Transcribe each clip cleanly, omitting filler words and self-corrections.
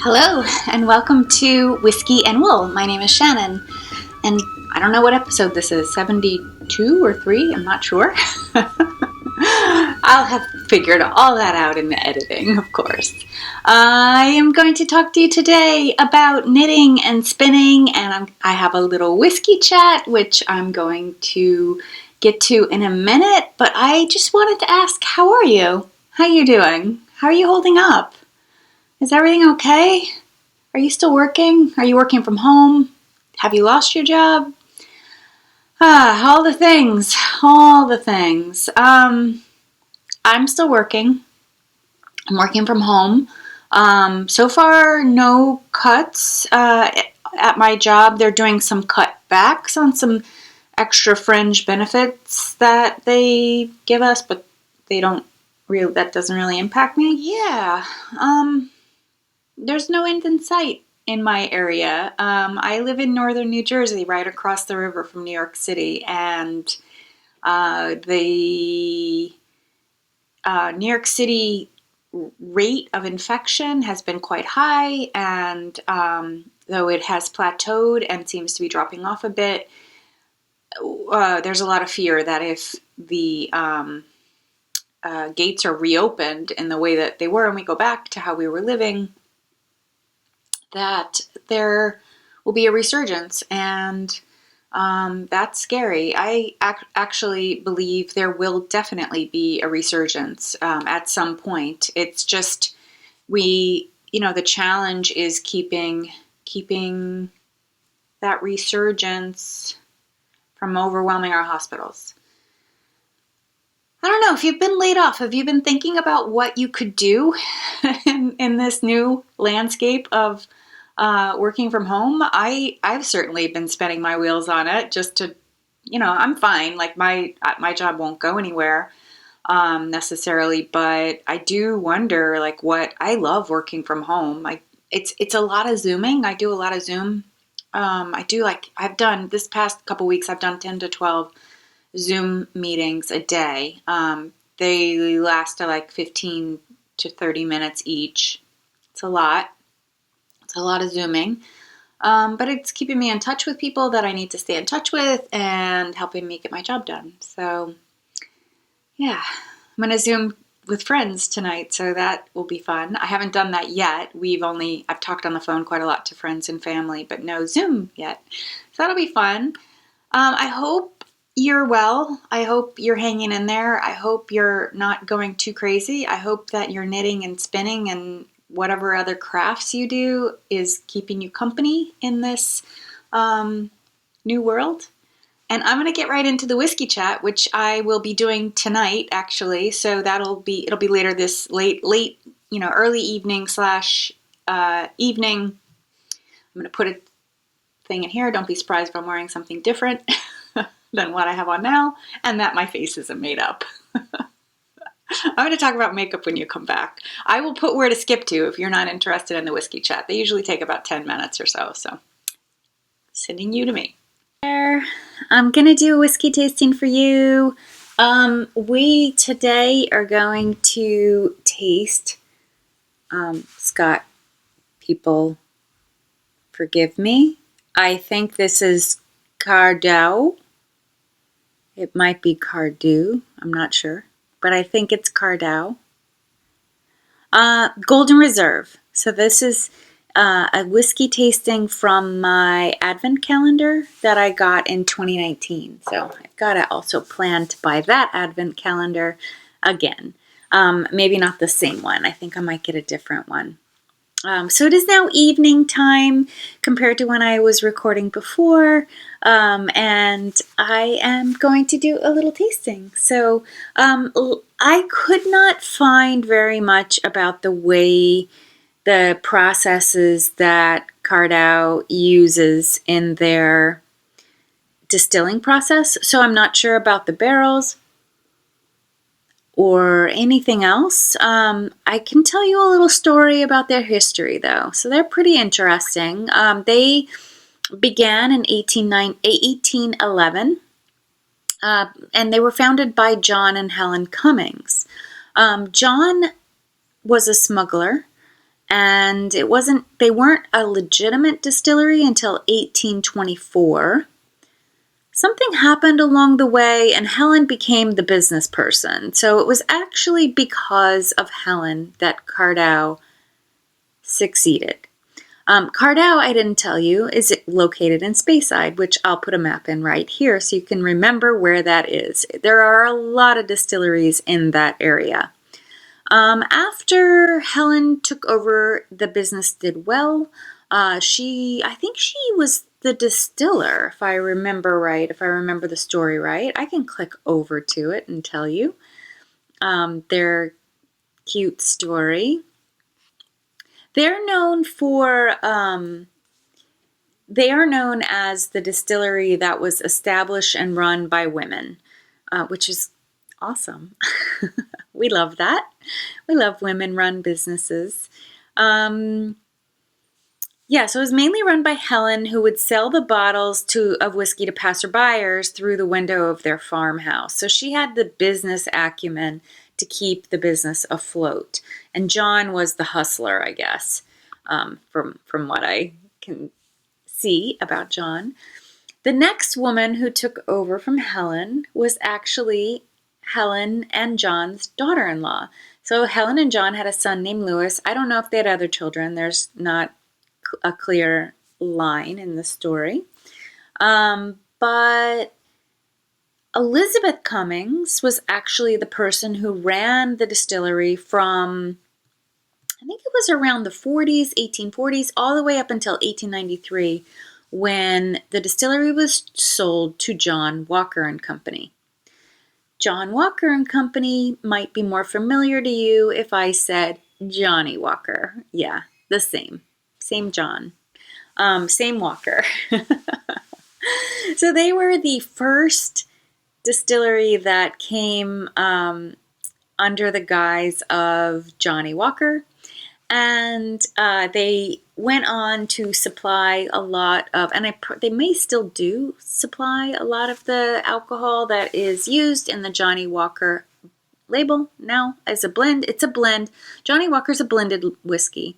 Hello, and welcome to Whiskey and Wool. My name is Shannon, and I don't know what episode this is, 72 or 3, I'm not sure. I'll have figured all that out in the editing, of course. I am going to talk to you today about knitting and spinning, and I have a little whiskey chat, which I'm going to get to in a minute, but I just wanted to ask, how are you? How are you doing? How are you holding up? Is everything okay? Are you still working? Are you working from home? Have you lost your job? All the things, all the things. I'm still working. I'm working from home. So far, no cuts at my job. They're doing some cutbacks on some extra fringe benefits that they give us, but they don't really. That doesn't really impact me. Yeah. There's no end in sight in my area. I live in northern New Jersey, right across the river from New York City, and the New York City rate of infection has been quite high, and though it has plateaued and seems to be dropping off a bit, there's a lot of fear that if the gates are reopened in the way that they were and we go back to how we were living, that there will be a resurgence, and that's scary. I actually believe there will definitely be a resurgence at some point. It's just the challenge is keeping that resurgence from overwhelming our hospitals. I don't know, if you've been laid off, have you been thinking about what you could do in this new landscape of working from home? I've certainly been spinning my wheels on it just to, I'm fine. Like my job won't go anywhere necessarily, but I do wonder, like, what I love working from home. It's a lot of Zooming. I do a lot of Zoom. I've done this past couple weeks, I've done 10 to 12 Zoom meetings a day. They last like 15 to 30 minutes each. It's a lot. It's a lot of Zooming. But it's keeping me in touch with people that I need to stay in touch with and helping me get my job done. So, yeah, I'm going to Zoom with friends tonight, so that will be fun. I haven't done that yet. I've talked on the phone quite a lot to friends and family, but no Zoom yet. So that'll be fun. I hope you're well. I hope you're hanging in there. I hope you're not going too crazy. I hope that your knitting and spinning and whatever other crafts you do is keeping you company in this new world. And I'm going to get right into the whiskey chat, which I will be doing tonight, actually. So it'll be later this late, early evening / evening. I'm going to put a thing in here. Don't be surprised if I'm wearing something different than what I have on now, and that my face isn't made up. I'm going to talk about makeup when you come back. I will put where to skip to if you're not interested in the whiskey chat. They usually take about 10 minutes or so, sending you to me. I'm going to do a whiskey tasting for you. We today are going to taste, Scott, people forgive me, I think this is Cardhu. It might be Cardhu, I'm not sure, but I think it's Cardhu. Golden Reserve. So this is a whiskey tasting from my advent calendar that I got in 2019. So I've got to also plan to buy that advent calendar again. Maybe not the same one. I think I might get a different one. So it is now evening time compared to when I was recording before, and I am going to do a little tasting. So I could not find very much about the processes that Cardhu uses in their distilling process, so I'm not sure about the barrels or anything else. I can tell you a little story about their history, though. So they're pretty interesting. They began in 1811, and they were founded by John and Helen Cummings. John was a smuggler, And they weren't a legitimate distillery until 1824. Something happened along the way and Helen became the business person. So it was actually because of Helen that Cardhu succeeded. Cardhu, I didn't tell you, is located in Speyside, which I'll put a map in right here so you can remember where that is. There are a lot of distilleries in that area. After Helen took over, the business did well. I think she was the distiller, if I remember right, if I remember the story right. I can click over to it and tell you their cute story. They're known for, they are known as the distillery that was established and run by women, which is awesome. We love that. We love women-run businesses. Yeah, so it was mainly run by Helen, who would sell the bottles of whiskey to passerbyers through the window of their farmhouse. So she had the business acumen to keep the business afloat. And John was the hustler, I guess, from what I can see about John. The next woman who took over from Helen was actually Helen and John's daughter-in-law. So Helen and John had a son named Louis. I don't know if they had other children. There's not a clear line in the story. But Elizabeth Cummings was actually the person who ran the distillery from, I think it was around the 40s, 1840s, all the way up until 1893, when the distillery was sold to John Walker and Company. John Walker and Company might be more familiar to you if I said Johnny Walker. Yeah, the same John, same Walker. So they were the first distillery that came under the guise of Johnny Walker, and they went on to supply a lot of, and they may still do supply a lot of the alcohol that is used in the Johnny Walker label now as a blend. It's a blend. Johnny Walker's a blended whiskey,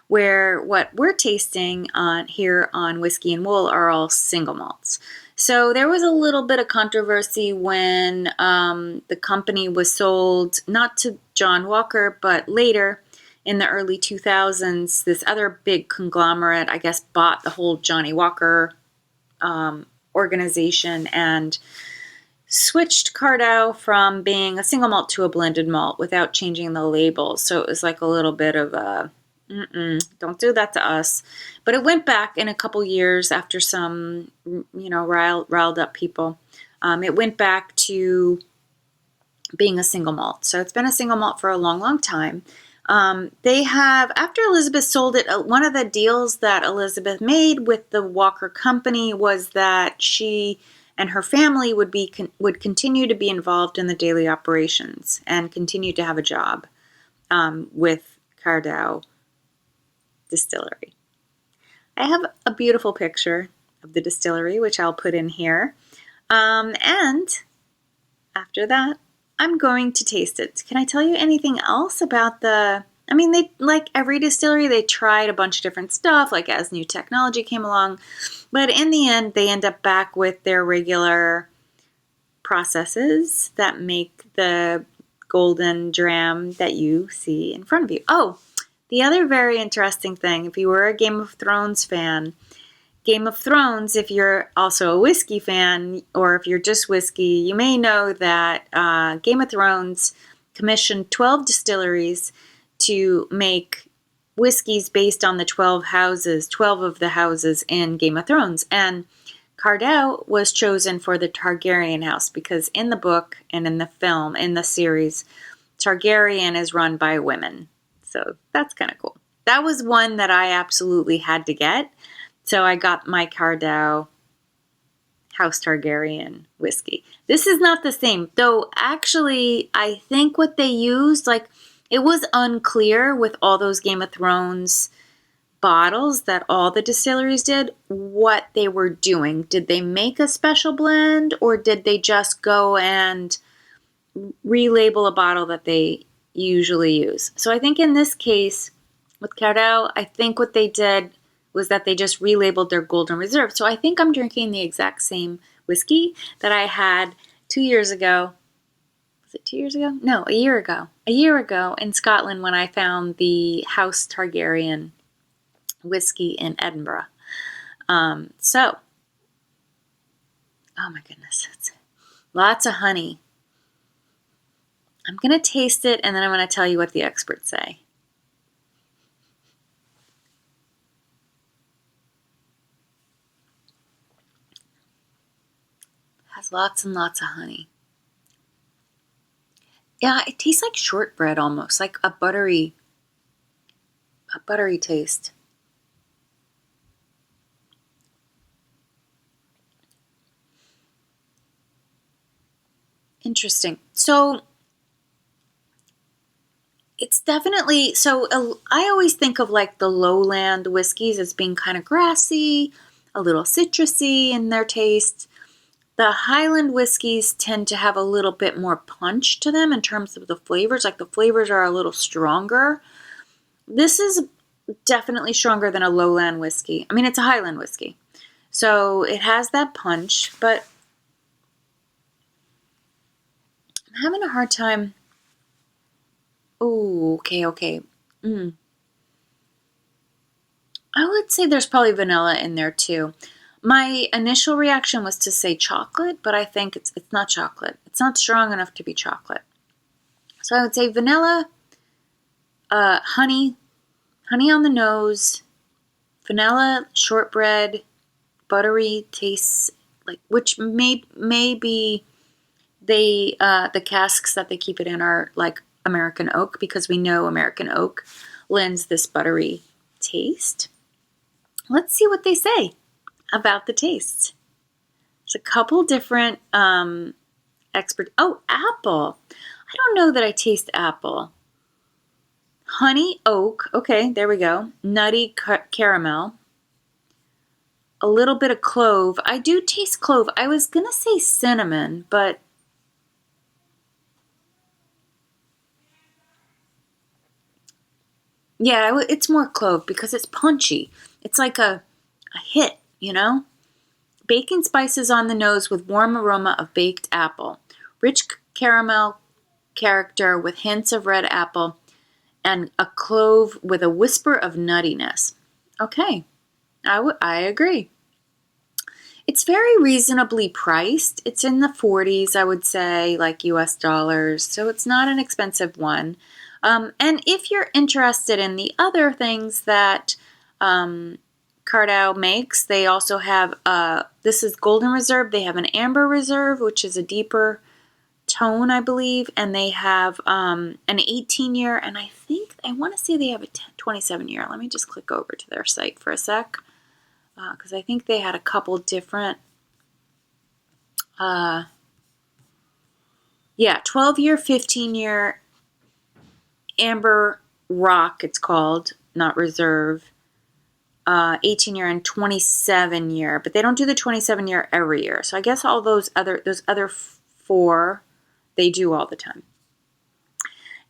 where what we're tasting here on Whiskey and Wool are all single malts. So there was a little bit of controversy when the company was sold, not to John Walker, but later in the early 2000s, this other big conglomerate, I guess, bought the whole Johnny Walker organization and switched Cardhu from being a single malt to a blended malt without changing the label. So it was like a little bit of a, don't do that to us. But it went back in a couple years after some, riled up people. It went back to being a single malt. So it's been a single malt for a long, long time. They have, after Elizabeth sold it, one of the deals that Elizabeth made with the Walker Company was that she and her family would continue to be involved in the daily operations and continue to have a job with Cardhu Distillery. I have a beautiful picture of the distillery, which I'll put in here. And after that, I'm going to taste it. Can I tell you anything else about they, like every distillery, they tried a bunch of different stuff, like as new technology came along. But in the end, they end up back with their regular processes that make the golden dram that you see in front of you. Oh, the other very interesting thing, if you were a Game of Thrones fan, Game of Thrones, if you're also a whiskey fan, or if you're just whiskey, you may know that Game of Thrones commissioned 12 distilleries to make whiskeys based on the 12 of the houses in Game of Thrones. And Cardhu was chosen for the Targaryen house because in the book and in the film, in the series, Targaryen is run by women. So that's kind of cool. That was one that I absolutely had to get. So I got my Cardhu House Targaryen whiskey. This is not the same, though actually I think what they used, it was unclear with all those Game of Thrones bottles that all the distilleries did what they were doing. Did they make a special blend or did they just go and relabel a bottle that they usually use? So I think in this case, with Cardhu, I think what they did was that they just relabeled their Golden Reserve. So I think I'm drinking the exact same whiskey that I had 2 years ago. Was it 2 years ago? No, a year ago. A year ago in Scotland when I found the House Targaryen whiskey in Edinburgh. So, oh my goodness, it's lots of honey. I'm going to taste it and then I'm going to tell you what the experts say. It has lots and lots of honey. Yeah, it tastes like shortbread almost, like a buttery taste. Interesting. So it's definitely, I always think of like the lowland whiskeys as being kind of grassy, a little citrusy in their taste. The Highland whiskeys tend to have a little bit more punch to them in terms of the flavors. Like the flavors are a little stronger. This is definitely stronger than a lowland whiskey. I mean, it's a Highland whiskey. So it has that punch, but I'm having a hard time. Oh, okay. I would say there's probably vanilla in there too. My initial reaction was to say chocolate, but I think it's not chocolate. It's not strong enough to be chocolate. So I would say vanilla, honey on the nose, vanilla, shortbread, buttery tastes, like, which may be the casks that they keep it in are like American oak, because we know American oak lends this buttery taste. Let's see what they say about the tastes. There's a couple different Oh, apple. I don't know that I taste apple. Honey, oak. Okay, there we go. Nutty caramel. A little bit of clove. I do taste clove. I was going to say cinnamon, but yeah, it's more clove because it's punchy. It's like a hit, you know? Baking spices on the nose with warm aroma of baked apple. Rich caramel character with hints of red apple and a clove with a whisper of nuttiness. Okay, I agree. It's very reasonably priced. It's in the 40s, I would say, like US dollars, so it's not an expensive one. And if you're interested in the other things that Cardhu makes, they also have, this is Golden Reserve. They have an Amber Reserve, which is a deeper tone, I believe, and they have an 18-year, and I want to say they have a 27-year. Let me just click over to their site for a sec, because I think they had a couple different, 12-year, 15-year, Amber Rock, it's called, not Reserve, 18-year and 27-year, but they don't do the 27-year every year. So I guess all those other four they do all the time.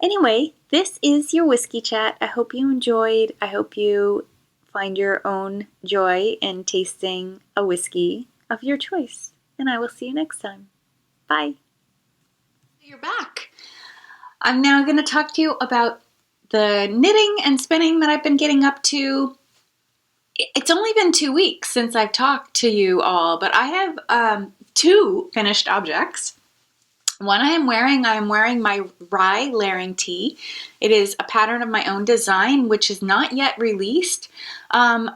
Anyway, this is your whiskey chat. I hope you enjoyed. I hope you find your own joy in tasting a whiskey of your choice. And I will see you next time. Bye. You're back. I'm now going to talk to you about the knitting and spinning that I've been getting up to. It's only been 2 weeks since I've talked to you all, but I have 2 finished objects. One I am wearing my Rye Layering Tee. It is a pattern of my own design, which is not yet released. You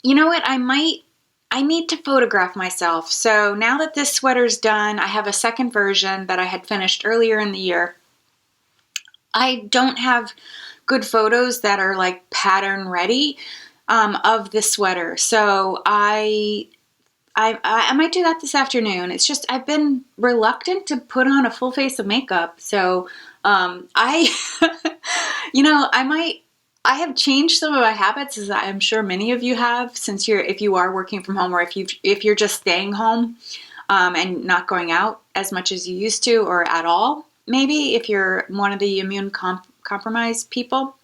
know what, I need to photograph myself. So now that this sweater's done, I have a second version that I had finished earlier in the year. I don't have good photos that are like pattern ready of the sweater. So I might do that this afternoon. It's just I've been reluctant to put on a full face of makeup. So I have changed some of my habits, as I'm sure many of you have, since if you are working from home, or if you're just staying home and not going out as much as you used to, or at all. Maybe if you're one of the immune compromised people.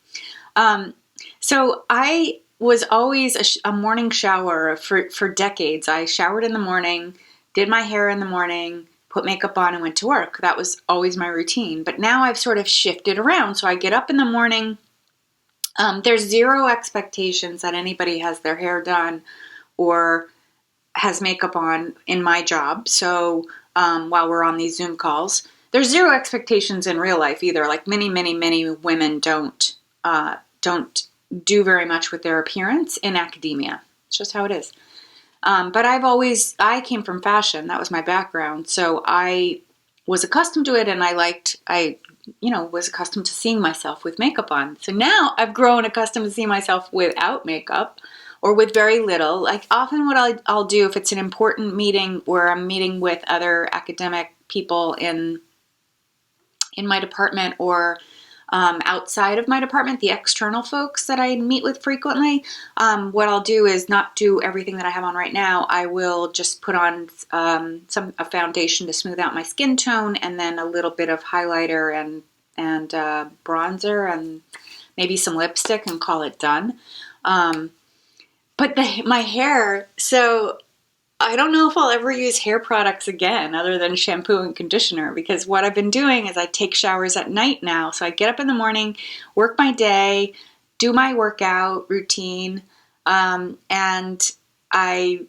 So I was always a morning shower for decades. I showered in the morning, did my hair in the morning, put makeup on, and went to work. That was always my routine. But now I've sort of shifted around. So I get up in the morning. There's zero expectations that anybody has their hair done or has makeup on in my job. So while we're on these Zoom calls, there's zero expectations in real life either. Like many women don't do very much with their appearance in academia. It's just how it is. But I came from fashion. That was my background. So I was accustomed to it, and I was accustomed to seeing myself with makeup on. So now I've grown accustomed to seeing myself without makeup or with very little. Like often what I'll do if it's an important meeting where I'm meeting with other academic people in my department or outside of my department, the external folks that I meet with frequently, what I'll do is not do everything that I have on right now. I will just put on a foundation to smooth out my skin tone, and then a little bit of highlighter and bronzer and maybe some lipstick, and call it done. But my hair, so I don't know if I'll ever use hair products again other than shampoo and conditioner, because what I've been doing is I take showers at night now. So I get up in the morning, work my day, do my workout routine, and I,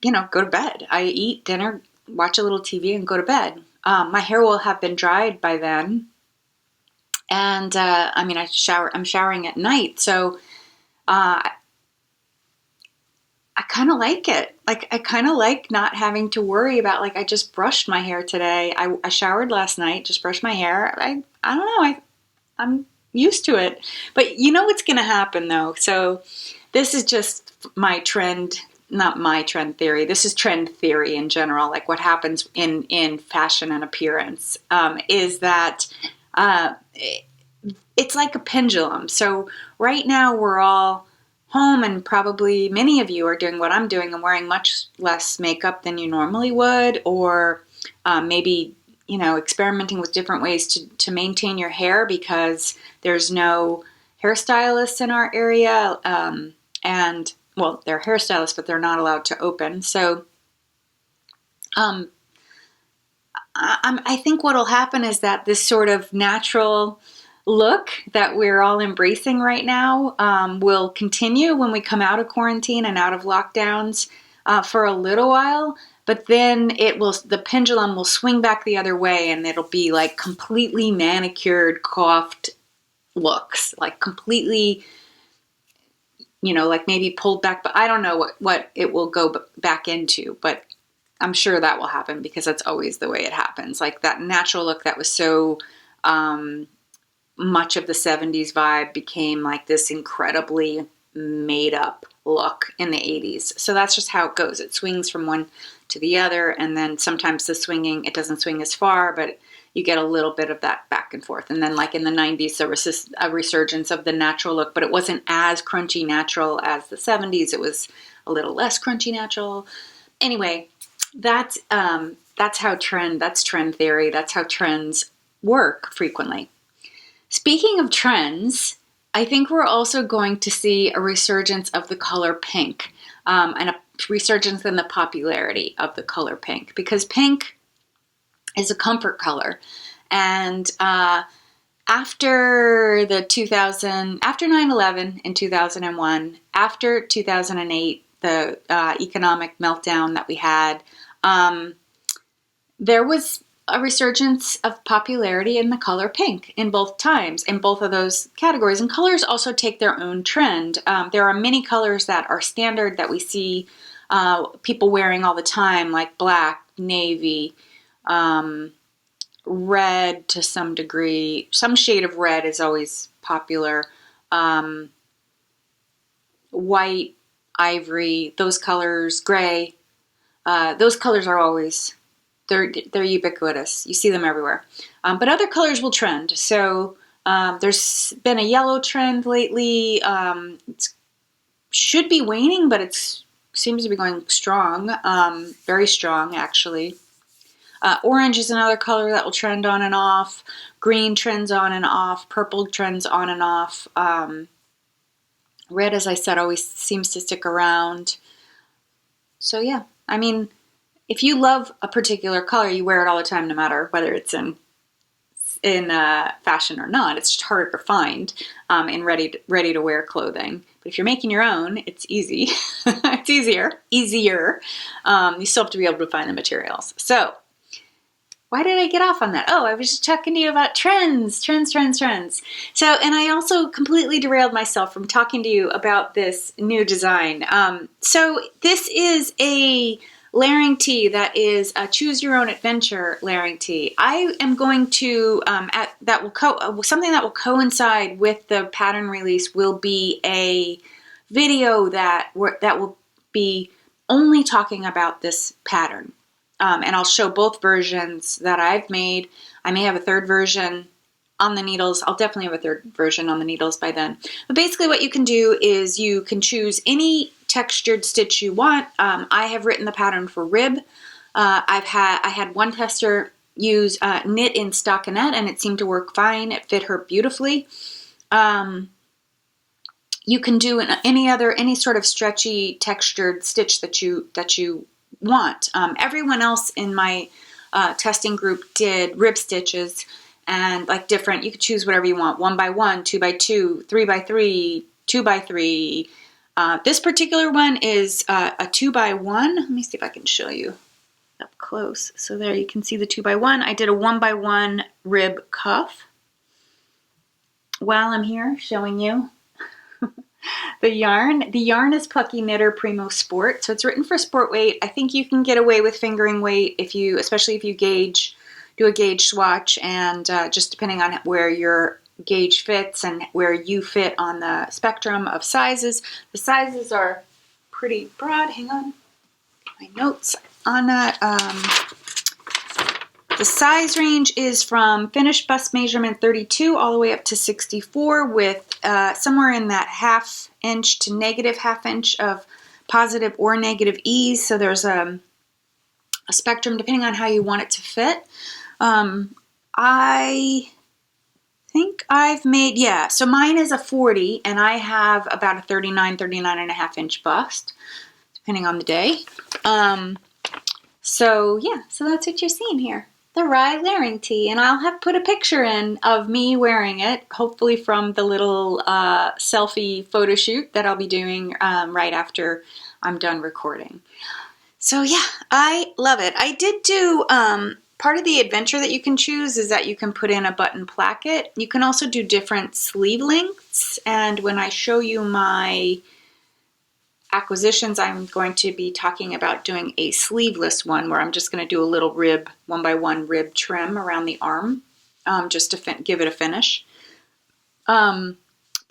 go to bed. I eat dinner, watch a little TV, and go to bed. My hair will have been dried by then. And I'm showering at night. So I kind of like it. Like, I kind of like not having to worry about, like, I just brushed my hair today. I showered last night, just brushed my hair. I don't know. I'm used to it. But you know what's going to happen, though? So this is just my trend, not my trend theory. This is trend theory in general. Like what happens in fashion and appearance is that it's like a pendulum. So right now we're all home, and probably many of you are doing what I'm doing and wearing much less makeup than you normally would, or maybe experimenting with different ways to maintain your hair because there's no hairstylists in our area, and well, they're hairstylists, but they're not allowed to open. So I think what'll happen is that this sort of natural look that we're all embracing right now will continue when we come out of quarantine and out of lockdowns for a little while, but then the pendulum will swing back the other way, and it'll be like completely manicured, coiffed looks, like completely, like maybe pulled back, but I don't know what it will go back into, but I'm sure that will happen because that's always the way it happens. Like that natural look that was so much of the 70s vibe became like this incredibly made up look in the 80s. So that's just how it goes. It swings from one to the other, and then sometimes it doesn't swing as far, but you get a little bit of that back and forth. And then like in the 90s, there was a resurgence of the natural look, but it wasn't as crunchy natural as the 70s. It was a little less crunchy natural. Anyway, that's trend theory. That's how trends work frequently. Speaking of trends, I think we're also going to see a resurgence of the color pink, and a resurgence in the popularity of the color pink, because pink is a comfort color. And after 9/11 in 2001, after 2008, the economic meltdown that we had, there was a resurgence of popularity in the color pink in both times, in both of those categories. And colors also take their own trend. There are many colors that are standard that we see people wearing all the time, like black, navy, red to some degree. Some shade of red is always popular. White, ivory, those colors, gray, those colors are always... They're ubiquitous. You see them everywhere. But other colors will trend. So there's been a yellow trend lately. It should be waning, but it seems to be going strong. Very strong, actually. Orange is another color that will trend on and off. Green trends on and off. Purple trends on and off. Red, as I said, always seems to stick around. So yeah, I mean, if you love a particular color, you wear it all the time, no matter whether it's in fashion or not. It's just harder to find in ready to wear clothing. But if you're making your own, it's easy. It's easier. You still have to be able to find the materials. So why did I get off on that? Oh, I was just talking to you about trends. So, and I also completely derailed myself from talking to you about this new design. So this is a layering tee that is a choose your own adventure layering tee. I am going to something that will coincide with the pattern release will be a video that will be only talking about this pattern, and I'll show both versions that I've made. I may have a third version on the needles. I'll definitely have a third version on the needles by then. But basically what you can do is you can choose any textured stitch you want. I have written the pattern for rib. I had one tester use knit in stockinette, and it seemed to work fine. It fit her beautifully. You can do any sort of stretchy textured stitch that you want. Everyone else in my testing group did rib stitches, and like different. You could choose whatever you want: 1 by 1, 2 by 2, 3 by 3, 2 by 3. This particular one is a 2 by 1. Let me see if I can show you up close. So there you can see the 2 by 1. I did a 1 by 1 rib cuff. While I'm here showing you the yarn is Plucky Knitter Primo Sport. So it's written for sport weight. I think you can get away with fingering weight especially if you do a gauge swatch, and just depending on where your gauge fits and where you fit on the spectrum of sizes. The sizes are pretty broad. Hang on, my notes on that. The size range is from finished bust measurement 32 all the way up to 64, with somewhere in that ½ inch to -½ inch of positive or negative ease. So there's a spectrum depending on how you want it to fit. I think I've made, so mine is a 40, and I have about a 39.5 inch bust, depending on the day. So that's what you're seeing here. The Rye Layering Tee, and I'll have put a picture in of me wearing it, hopefully from the little selfie photo shoot that I'll be doing right after I'm done recording. So yeah, I love it. I did do, part of the adventure that you can choose is that you can put in a button placket. You can also do different sleeve lengths, and when I show you my acquisitions, I'm going to be talking about doing a sleeveless one where I'm just going to do a little rib, 1 by 1 rib trim around the arm, just to give it a finish. But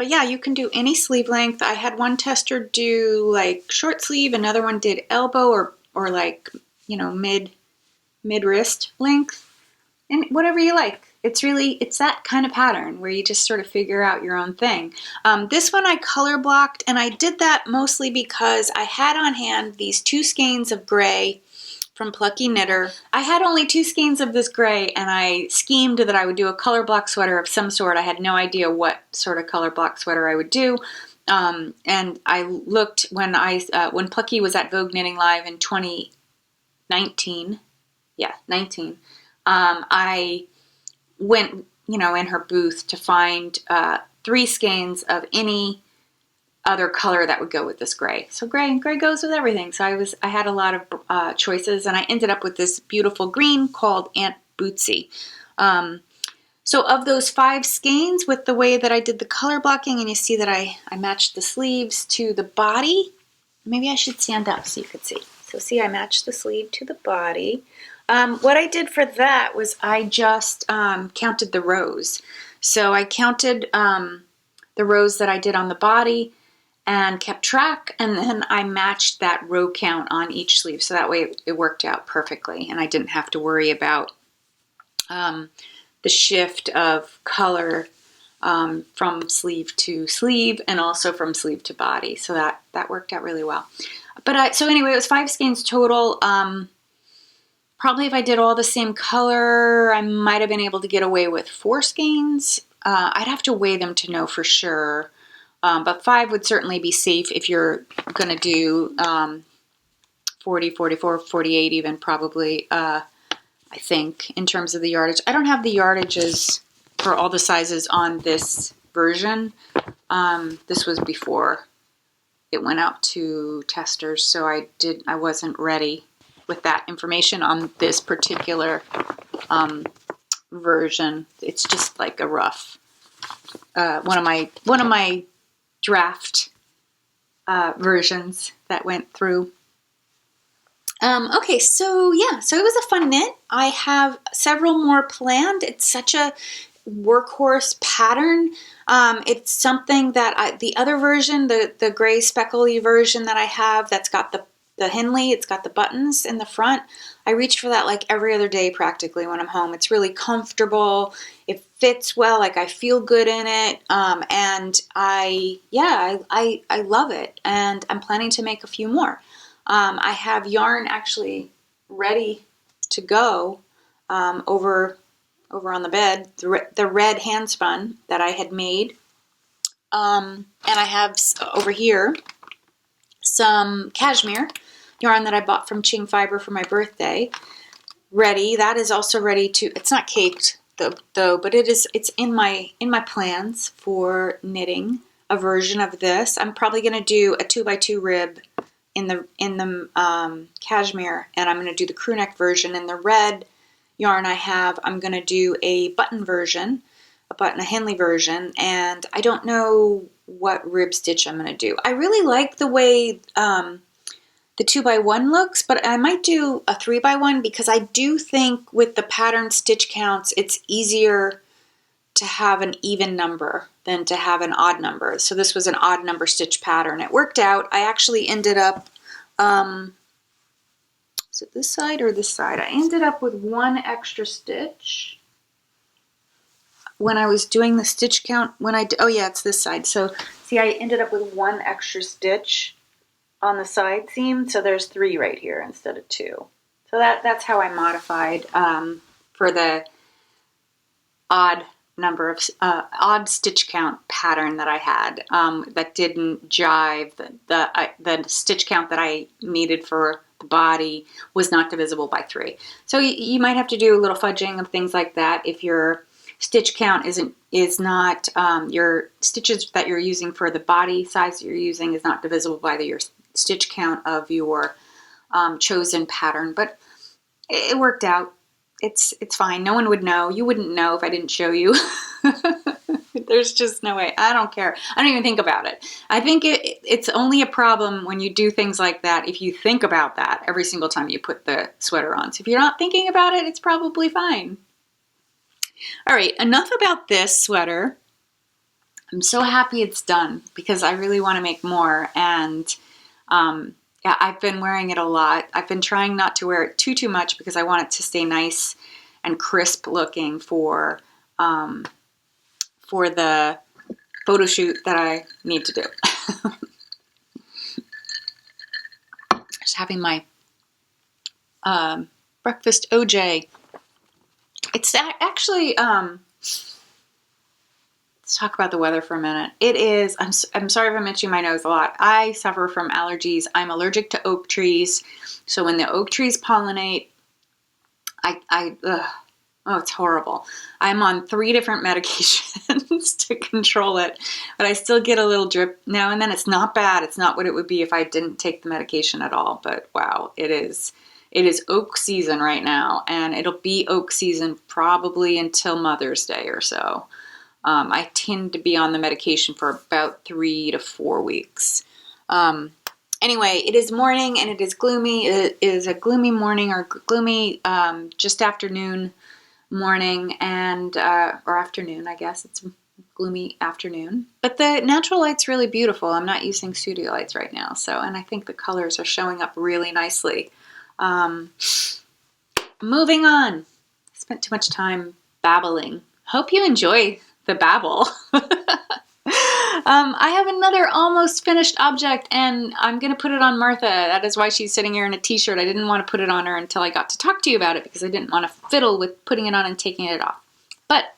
yeah, you can do any sleeve length. I had one tester do like short sleeve, another one did elbow or like, mid wrist length, and whatever you like. It's that kind of pattern where you just sort of figure out your own thing. This one I color blocked, and I did that mostly because I had on hand these 2 skeins of gray from Plucky Knitter. I had only 2 skeins of this gray, and I schemed that I would do a color block sweater of some sort. I had no idea what sort of color block sweater I would do. And I looked when Plucky was at Vogue Knitting Live in 2019. Yeah, 19. I went, in her booth to find 3 skeins of any other color that would go with this gray. So gray goes with everything. So I had a lot of choices, and I ended up with this beautiful green called Aunt Bootsie. So of those 5 skeins, with the way that I did the color blocking, and you see that I matched the sleeves to the body. Maybe I should stand up so you could see. So see, I matched the sleeve to the body. What I did for that was I just counted the rows. So I counted the rows that I did on the body and kept track, and then I matched that row count on each sleeve. So that way it worked out perfectly, and I didn't have to worry about the shift of color from sleeve to sleeve and also from sleeve to body. So that worked out really well. But so anyway, it was 5 skeins total. Probably if I did all the same color, I might have been able to get away with 4 skeins. I'd have to weigh them to know for sure. But 5 would certainly be safe if you're going to do 40, 44, 48 even probably, I think, in terms of the yardage. I don't have the yardages for all the sizes on this version. This was before it went out to testers, so I wasn't ready with that information on this particular version. It's just like a rough one of my draft versions that went through. Okay, so yeah, so it was a fun knit. I have several more planned. It's such a workhorse pattern. It's something that the other version, the gray speckly version that I have, that's got the Henley, it's got the buttons in the front. I reach for that like every other day practically when I'm home. It's really comfortable. It fits well. Like I feel good in it. And I love it. And I'm planning to make a few more. I have yarn actually ready to go over on the bed, the red hand spun that I had made. And I have over here some cashmere yarn that I bought from Ching Fiber for my birthday. Ready. That is also ready to, it's not caked though, but it's in my plans for knitting a version of this. I'm probably going to do a 2x2 rib in the cashmere, and I'm going to do the crew neck version. In the red yarn I have, I'm going to do a button version, a Henley version, and I don't know what rib stitch I'm going to do. I really like the way the 2x1 looks, but I might do a 3x1 because I do think with the pattern stitch counts, it's easier to have an even number than to have an odd number. So this was an odd number stitch pattern. It worked out. I actually ended up, is it this side or this side? I ended up with 1 extra stitch when I was doing the stitch count. Oh yeah, it's this side. So see, I ended up with 1 extra stitch on the side seam. So there's 3 right here instead of 2. So that's how I modified for the odd number of odd stitch count pattern that I had that didn't jive. The stitch count that I needed for the body was not divisible by 3. So you might have to do a little fudging of things like that if your stitch count is not your stitches that you're using for the body size that you're using is not divisible by your stitch count of your chosen pattern. But it worked out. It's fine. No one would know. You wouldn't know if I didn't show you. There's just no way. I don't care. I don't even think about it. I think it's only a problem when you do things like that if you think about that every single time you put the sweater on. So if you're not thinking about it, it's probably fine. All right, enough about this sweater. I'm so happy it's done because I really want to make more. And yeah, I've been wearing it a lot. I've been trying not to wear it too much because I want it to stay nice and crisp looking for the photo shoot that I need to do. Just having my breakfast OJ. It's actually, let's talk about the weather for a minute. It is, I'm sorry if I'm itching my nose a lot. I suffer from allergies. I'm allergic to oak trees. So when the oak trees pollinate, it's horrible. I'm on 3 different medications to control it, but I still get a little drip now and then. It's not bad. It's not what it would be if I didn't take the medication at all, but wow, it is oak season right now, and it'll be oak season probably until Mother's Day or so. I tend to be on the medication for about 3 to 4 weeks. Anyway, it is morning and it is gloomy. It is a gloomy morning or gloomy just afternoon morning and or afternoon, I guess. It's gloomy afternoon. But the natural light's really beautiful. I'm not using studio lights right now, and I think the colors are showing up really nicely. Moving on. I spent too much time babbling. Hope you enjoy the babble. I have another almost finished object, and I'm going to put it on Martha. That is why she's sitting here in a t-shirt. I didn't want to put it on her until I got to talk to you about it because I didn't want to fiddle with putting it on and taking it off. But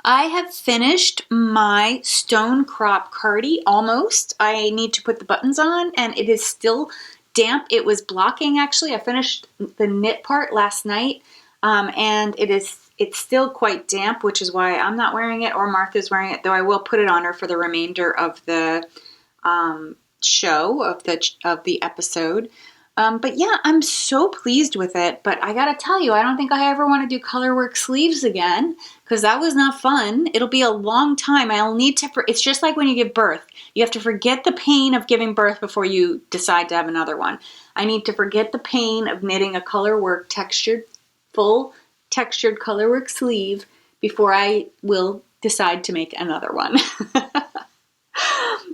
I have finished my Stonecrop Cardiby almost. I need to put the buttons on, and it is still damp. It was blocking, actually. I finished the knit part last night, and it's still quite damp, which is why I'm not wearing it or Martha's wearing it, though I will put it on her for the remainder of the show, of the episode. But yeah, I'm so pleased with it. But I gotta tell you, I don't think I ever want to do colorwork sleeves again because that was not fun. It'll be a long time. I'll need to, it's just like when you give birth. You have to forget the pain of giving birth before you decide to have another one. I need to forget the pain of knitting a colorwork full textured colorwork sleeve before I will decide to make another one.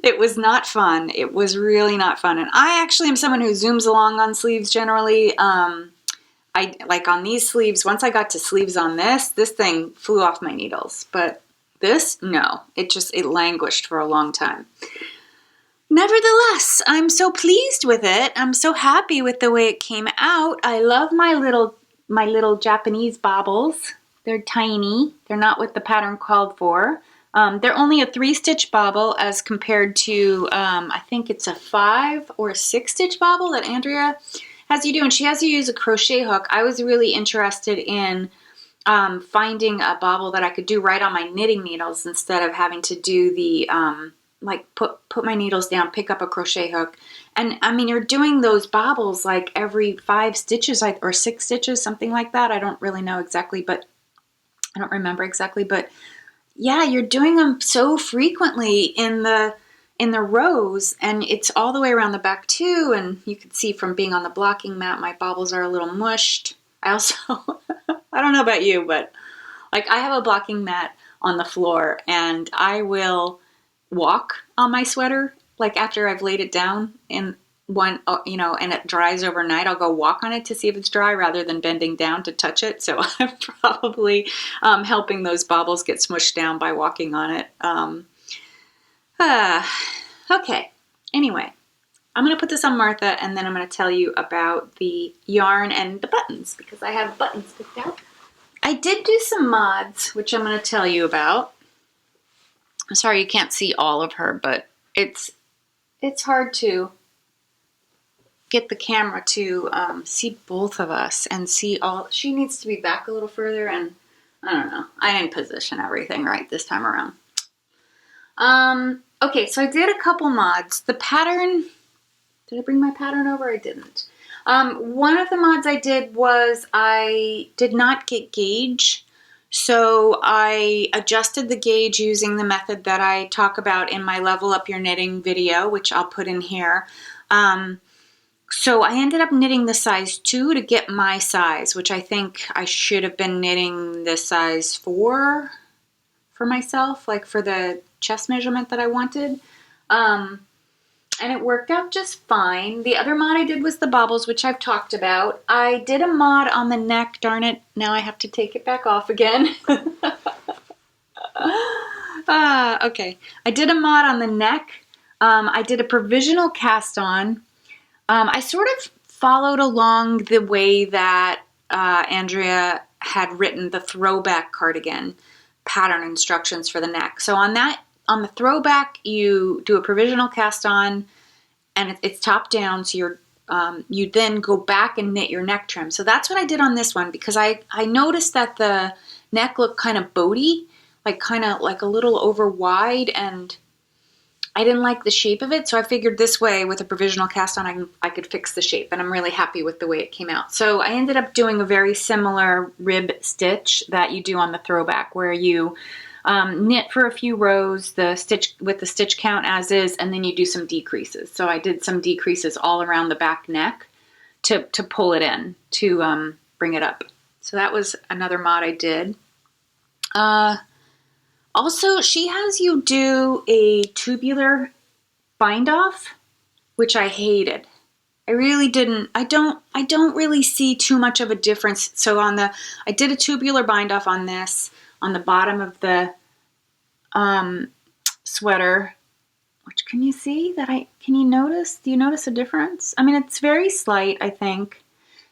It was not fun. It was really not fun. And I actually am someone who zooms along on sleeves generally. I like on these sleeves, once I got to sleeves on this thing flew off my needles. But this, no. It languished for a long time. Nevertheless, I'm so pleased with it. I'm so happy with the way it came out. I love my little Japanese baubles. They're tiny. They're not what the pattern called for. They're only a 3-stitch bauble as compared to, I think it's a 5 or 6-stitch bauble that Andrea has you do, and she has you use a crochet hook. I was really interested in finding a bauble that I could do right on my knitting needles instead of having to do the, like put my needles down, pick up a crochet hook. And I mean, you're doing those baubles like every 5 stitches or 6 stitches, something like that. I don't really know exactly, but I don't remember exactly, but yeah, you're doing them so frequently in the rows, and it's all the way around the back too. And you can see from being on the blocking mat, my baubles are a little mushed. I also, I don't know about you, but like I have a blocking mat on the floor, and I will walk on my sweater, like after I've laid it down in one, and it dries overnight, I'll go walk on it to see if it's dry rather than bending down to touch it. So I'm probably helping those baubles get smushed down by walking on it. Okay. Anyway, I'm going to put this on Martha, and then I'm going to tell you about the yarn and the buttons because I have buttons picked out. I did do some mods, which I'm going to tell you about. I'm sorry you can't see all of her, but it's hard to get the camera to see both of us and see all. She needs to be back a little further, and I don't know. I didn't position everything right this time around. Okay, so I did a couple mods. The pattern, did I bring my pattern over? I didn't. One of the mods I did was I did not get gauge. So I adjusted the gauge using the method that I talk about in my Level Up Your Knitting video, which I'll put in here. So I ended up knitting the size 2 to get my size, which I think I should have been knitting the size 4 for myself, like for the chest measurement that I wanted. And it worked out just fine. The other mod I did was the baubles, which I've talked about. I did a mod on the neck. Darn it, now I have to take it back off again. Okay, I did a mod on the neck. I did a provisional cast on. I sort of followed along the way that Andrea had written the throwback cardigan pattern instructions for the neck. So on the throwback, you do a provisional cast on, and it's top down. So you then go back and knit your neck trim. So that's what I did on this one because I noticed that the neck looked kind of boaty, like kind of like a little over wide, and I didn't like the shape of it, so I figured this way with a provisional cast on I could fix the shape, and I'm really happy with the way it came out. So I ended up doing a very similar rib stitch that you do on the throwback, where you knit for a few rows, the stitch with the stitch count as is, and then you do some decreases. So I did some decreases all around the back neck to pull it in, to bring it up. So that was another mod I did. Also, she has you do a tubular bind off, which I hated. I really didn't. I don't really see too much of a difference. So I did a tubular bind off on this on the bottom of the sweater, which can you see that can you notice? Do you notice a difference? I mean, it's very slight, I think.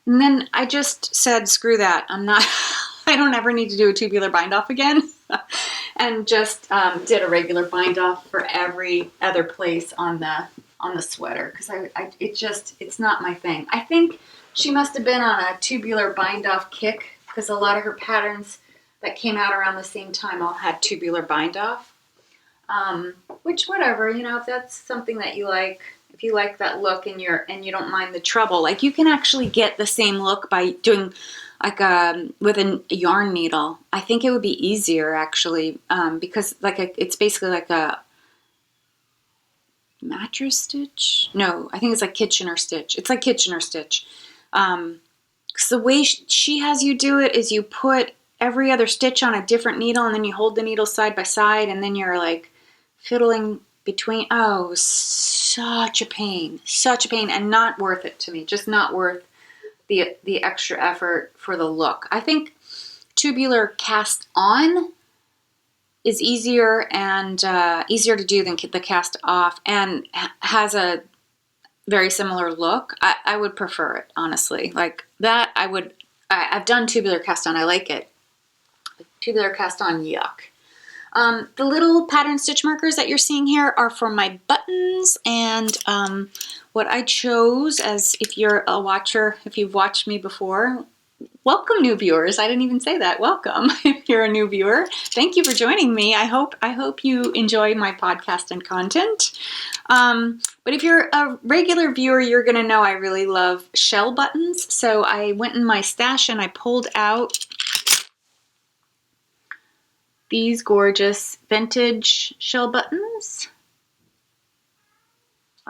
And then I just said, screw that. I don't ever need to do a tubular bind off again. And just did a regular bind off for every other place on the sweater. Because it's not my thing. I think she must have been on a tubular bind off kick, because a lot of her patterns that came out around the same time all had tubular bind off. Which, whatever, you know, if that's something that you like, if you like that look and you don't mind the trouble, like you can actually get the same look by doing like with a yarn needle. I think it would be easier actually, because it's basically like a mattress stitch. No, I think it's like Kitchener stitch. It's like Kitchener stitch. Because the way she has you do it is you put every other stitch on a different needle, and then you hold the needle side by side, and then you're like fiddling between. Oh, such a pain, and not worth it to me. Just not worth the extra effort for the look. I think tubular cast on is easier and easier to do than the cast off, and has a very similar look. I would prefer it, honestly. Like that, I've done tubular cast on. I like it. Tubular cast on, yuck. The little pattern stitch markers that you're seeing here are for my buttons, and what I chose, as if you're a watcher, if you've watched me before, welcome new viewers. I didn't even say that. Welcome if you're a new viewer. Thank you for joining me. I hope you enjoy my podcast and content. But if you're a regular viewer, you're gonna know I really love shell buttons. So I went in my stash and I pulled out these gorgeous vintage shell buttons.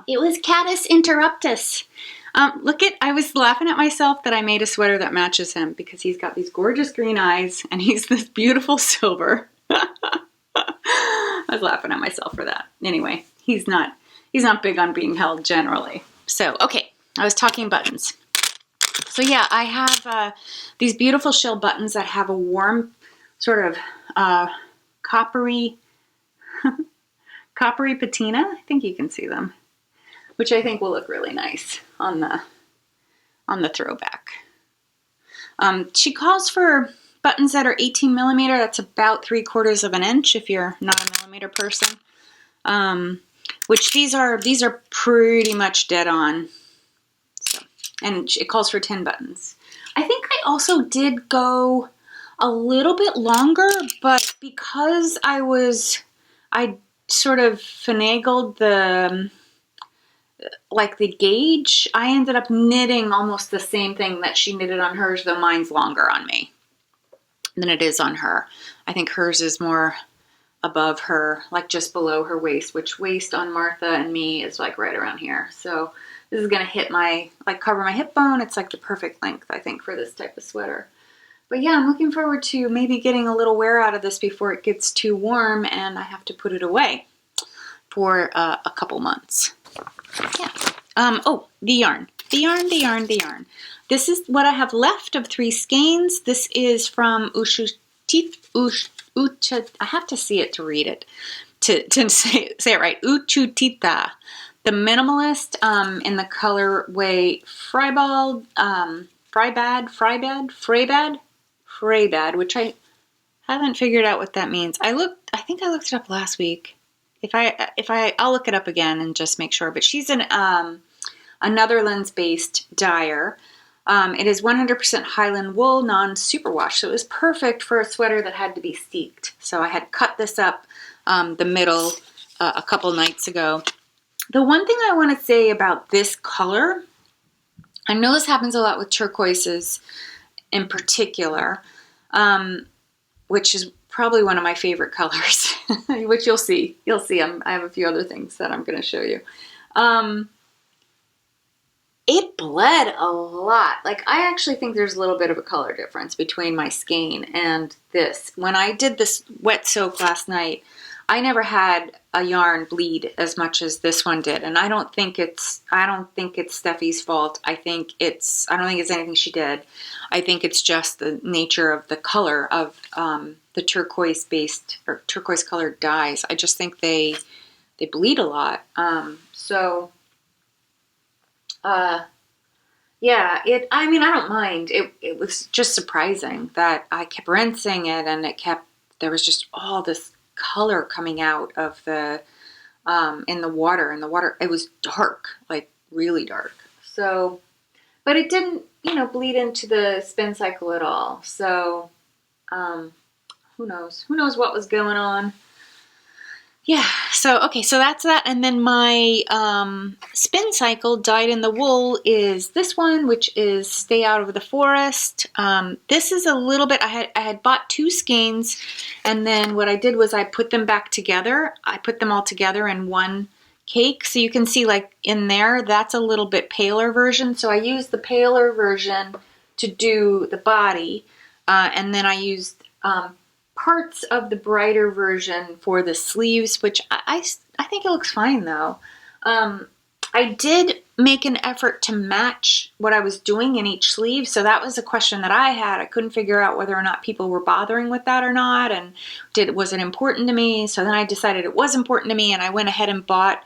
It was Catus Interuptus. I was laughing at myself that I made a sweater that matches him, because he's got these gorgeous green eyes and he's this beautiful silver. I was laughing at myself for that. Anyway, he's not big on being held generally. So, okay, I was talking buttons. So yeah, I have these beautiful shell buttons that have a warm sort of coppery patina. I think you can see them, which I think will look really nice on the throwback. She calls for buttons that are 18 millimeter. That's about 3/4 of an inch if you're not a millimeter person. Which these are pretty much dead on. So, and it calls for 10 buttons. I think I also did go a little bit longer, but because I sort of finagled the gauge, I ended up knitting almost the same thing that she knitted on hers, though mine's longer on me than it is on her. I think hers is more above her, like just below her waist, which waist on Martha and me is like right around here. So this is gonna hit cover my hip bone. It's like the perfect length, I think, for this type of sweater. But yeah, I'm looking forward to maybe getting a little wear out of this before it gets too warm and I have to put it away for a couple months. Yeah. Oh, the yarn. This is what I have left of 3 skeins. This is from Uschitita. I have to see it to read it, to say it right. Uschitita. The minimalist in the colorway Freibad, which I haven't figured out what that means. I think I looked it up last week. I'll look it up again and just make sure. But she's a Netherlands-based dyer. It is 100% Highland wool, non-superwash, so it was perfect for a sweater that had to be steeked. So I had cut this up the middle a couple nights ago. The one thing I want to say about this color, I know this happens a lot with turquoises in particular, which is probably one of my favorite colors, which you'll see. I have a few other things that I'm going to show you. It bled a lot. Like, I actually think there's a little bit of a color difference between my skein and this. When I did this wet soak last night, I never had a yarn bleed as much as this one did, and I don't think it's Steffi's fault. I don't think it's anything she did. I think it's just the nature of the color of the turquoise colored dyes. I just think they bleed a lot. Yeah, I mean, I don't mind. It was just surprising that I kept rinsing it, and there was just all this color coming out of the, in the water. It was dark, like really dark. So, but it didn't, bleed into the spin cycle at all. So, who knows? Who knows what was going on? Yeah, so that's that. And then my spin cycle dyed in the wool is this one, which is Stay Out of the Forest. This is a little bit, I had bought 2 skeins, and then what I did was I put them back together. I put them all together in one cake. So you can see, like, in there, that's a little bit paler version. So I used the paler version to do the body, and then I used parts of the brighter version for the sleeves, which I think it looks fine though. I did make an effort to match what I was doing in each sleeve, so that was a question that I had. I couldn't figure out whether or not people were bothering with that or not, and was it important to me? So then I decided it was important to me, and I went ahead and bought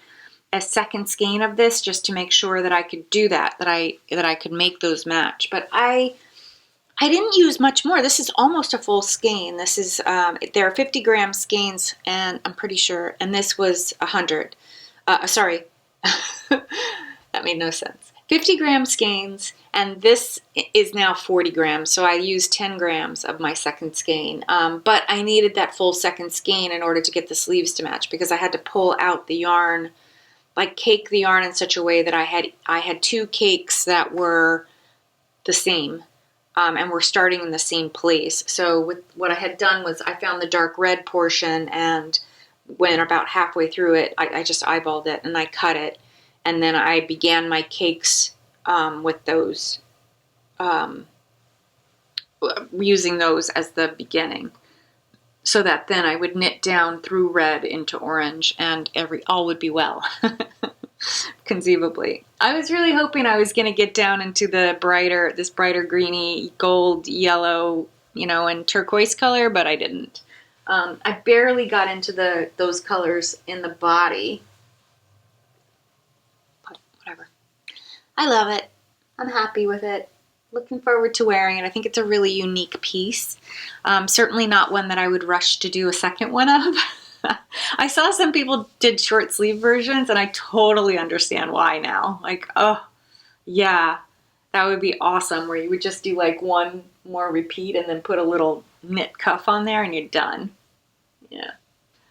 a second skein of this just to make sure that I could do that I could make those match. But I didn't use much more. This is almost a full skein. This is, there are 50 gram skeins, and I'm pretty sure, and this was 100. Sorry, that made no sense. 50 gram skeins, and this is now 40 grams, so I used 10 grams of my second skein. But I needed that full second skein in order to get the sleeves to match, because I had to pull out the yarn, like cake the yarn in such a way that I had 2 cakes that were the same. And we're starting in the same place. So what I had done was I found the dark red portion, and when about halfway through it, I just eyeballed it and I cut it. And then I began my cakes with those, using those as the beginning. So that then I would knit down through red into orange, and all would be well. Conceivably. I was really hoping I was going to get down into this brighter greeny, gold, yellow, and turquoise color, but I didn't. I barely got into those colors in the body. But whatever. I love it. I'm happy with it. Looking forward to wearing it. I think it's a really unique piece. Certainly not one that I would rush to do a second one of. I saw some people did short sleeve versions, and I totally understand why now. Like, oh, yeah, that would be awesome, where you would just do like one more repeat and then put a little knit cuff on there and you're done. Yeah.